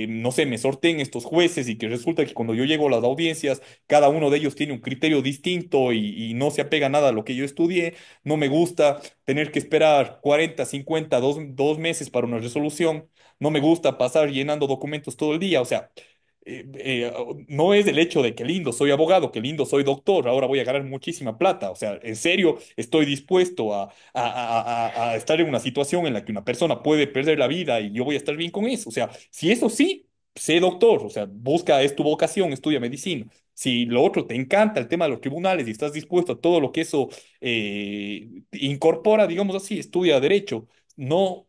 no sé, me sorteen estos jueces y que resulta que cuando yo llego a las audiencias, cada uno de ellos tiene un criterio distinto y no se apega nada a lo que yo estudié. No me gusta tener que esperar 40, 50, dos meses para una resolución. No me gusta pasar llenando documentos todo el día. O sea, no es el hecho de que lindo, soy abogado, que lindo, soy doctor, ahora voy a ganar muchísima plata. O sea, en serio, estoy dispuesto a estar en una situación en la que una persona puede perder la vida y yo voy a estar bien con eso. O sea, si eso sí, sé doctor, o sea, busca, es tu vocación, estudia medicina. Si lo otro te encanta el tema de los tribunales y estás dispuesto a todo lo que eso incorpora, digamos así, estudia derecho. No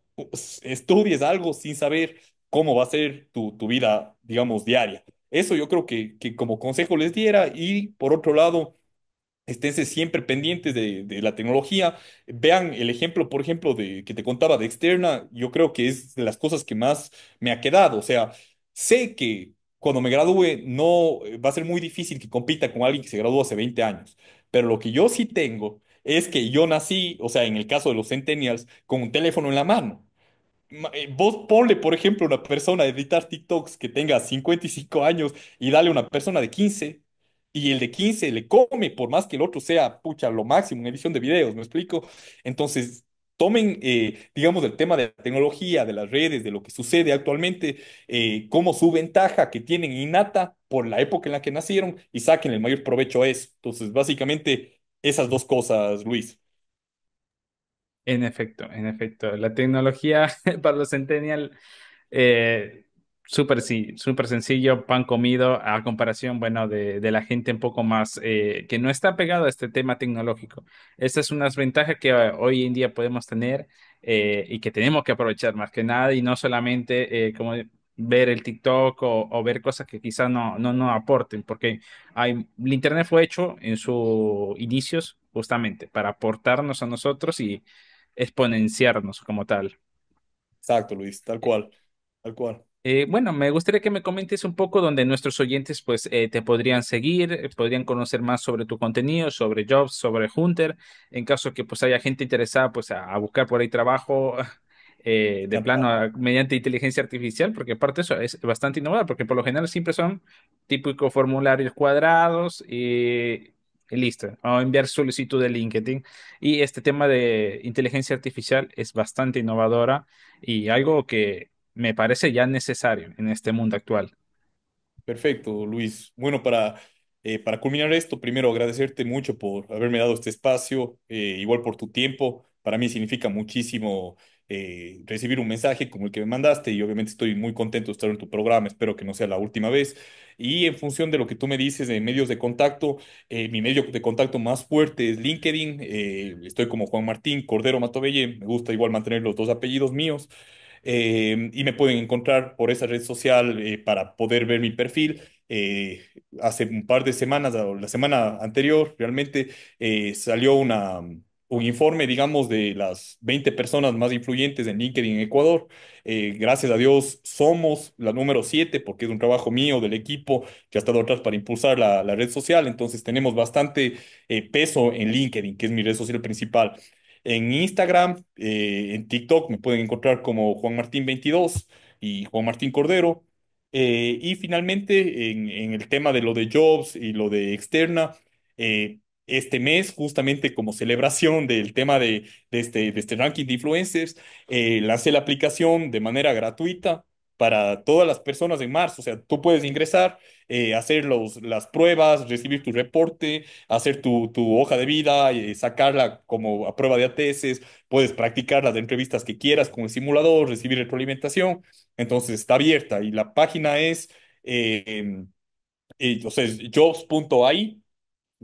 estudies algo sin saber cómo va a ser tu vida, digamos, diaria. Eso yo creo que como consejo les diera y por otro lado esténse siempre pendientes de la tecnología. Vean el ejemplo, por ejemplo, de que te contaba de Externa, yo creo que es de las cosas que más me ha quedado. O sea, sé que cuando me gradúe no va a ser muy difícil que compita con alguien que se graduó hace 20 años, pero lo que yo sí tengo es que yo nací, o sea, en el caso de los centennials, con un teléfono en la mano. Vos ponle, por ejemplo, una persona a editar TikToks que tenga 55 años y dale a una persona de 15 y el de 15 le come por más que el otro sea, pucha, lo máximo en edición de videos, ¿me explico? Entonces, tomen, digamos, el tema de la tecnología, de las redes, de lo que sucede actualmente, como su ventaja que tienen innata por la época en la que nacieron y saquen el mayor provecho a eso. Entonces, básicamente, esas dos cosas, Luis. En efecto, la tecnología para los centennials, eh, súper sí, súper sencillo, pan comido, a comparación, bueno, de la gente un poco más que no está pegado a este tema tecnológico. Esta es una ventaja que hoy en día podemos tener y que tenemos que aprovechar más que nada y no solamente como ver el TikTok o ver cosas que quizás no aporten, porque el Internet fue hecho en sus inicios justamente para aportarnos a nosotros y exponenciarnos como tal. Exacto, Luis, tal cual, tal cual. Bueno, me gustaría que me comentes un poco donde nuestros oyentes pues te podrían seguir, podrían conocer más sobre tu contenido, sobre Jobs, sobre Hunter, en caso que pues haya gente interesada pues a buscar por ahí trabajo de plano mediante inteligencia artificial, porque aparte de eso es bastante innovador, porque por lo general siempre son típicos formularios cuadrados y listo, o enviar solicitud de LinkedIn. Y este tema de inteligencia artificial es bastante innovadora y algo que me parece ya necesario en este mundo actual. Perfecto, Luis. Bueno, para culminar esto, primero agradecerte mucho por haberme dado este espacio, igual por tu tiempo. Para mí significa muchísimo recibir un mensaje como el que me mandaste y obviamente estoy muy contento de estar en tu programa. Espero que no sea la última vez. Y en función de lo que tú me dices de medios de contacto, mi medio de contacto más fuerte es LinkedIn. Estoy como Juan Martín Cordero Matovelle. Me gusta igual mantener los dos apellidos míos y me pueden encontrar por esa red social para poder ver mi perfil. Hace un par de semanas, o la semana anterior, realmente salió un informe, digamos, de las 20 personas más influyentes en LinkedIn en Ecuador. Gracias a Dios somos la número 7 porque es un trabajo mío del equipo que ha estado atrás para impulsar la red social. Entonces tenemos bastante peso en LinkedIn, que es mi red social principal. En Instagram, en TikTok me pueden encontrar como Juan Martín 22 y Juan Martín Cordero. Y finalmente, en el tema de lo de Jobs y lo de Externa, este mes, justamente como celebración del tema de este ranking de influencers, lancé la aplicación de manera gratuita para todas las personas en marzo. O sea, tú puedes ingresar, hacer las pruebas, recibir tu reporte, hacer tu hoja de vida, sacarla como a prueba de ATS, puedes practicar las entrevistas que quieras con el simulador, recibir retroalimentación, entonces está abierta y la página es, o sea, es jobs.ai,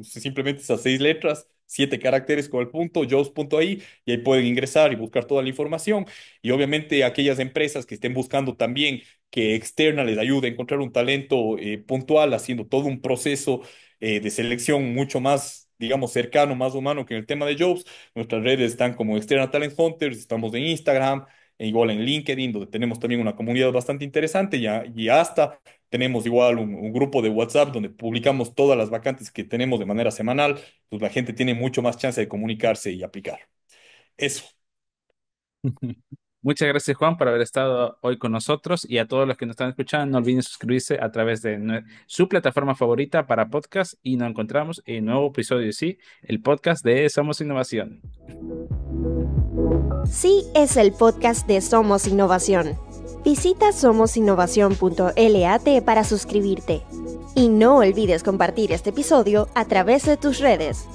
simplemente esas 6 letras, 7 caracteres con el punto, jobs.ai, y ahí pueden ingresar y buscar toda la información. Y obviamente aquellas empresas que estén buscando también que externa les ayude a encontrar un talento puntual, haciendo todo un proceso de selección mucho más, digamos, cercano, más humano que en el tema de jobs. Nuestras redes están como External Talent Hunters, estamos en Instagram, e igual en LinkedIn, donde tenemos también una comunidad bastante interesante, y hasta tenemos igual un grupo de WhatsApp donde publicamos todas las vacantes que tenemos de manera semanal, pues la gente tiene mucho más chance de comunicarse y aplicar. Eso. Muchas gracias, Juan, por haber estado hoy con nosotros y a todos los que nos están escuchando, no olviden suscribirse a través de su plataforma favorita para podcast y nos encontramos en un nuevo episodio de Sí, el podcast de Somos Innovación. Sí es el podcast de Somos Innovación. Visita somosinnovación.lat para suscribirte. Y no olvides compartir este episodio a través de tus redes.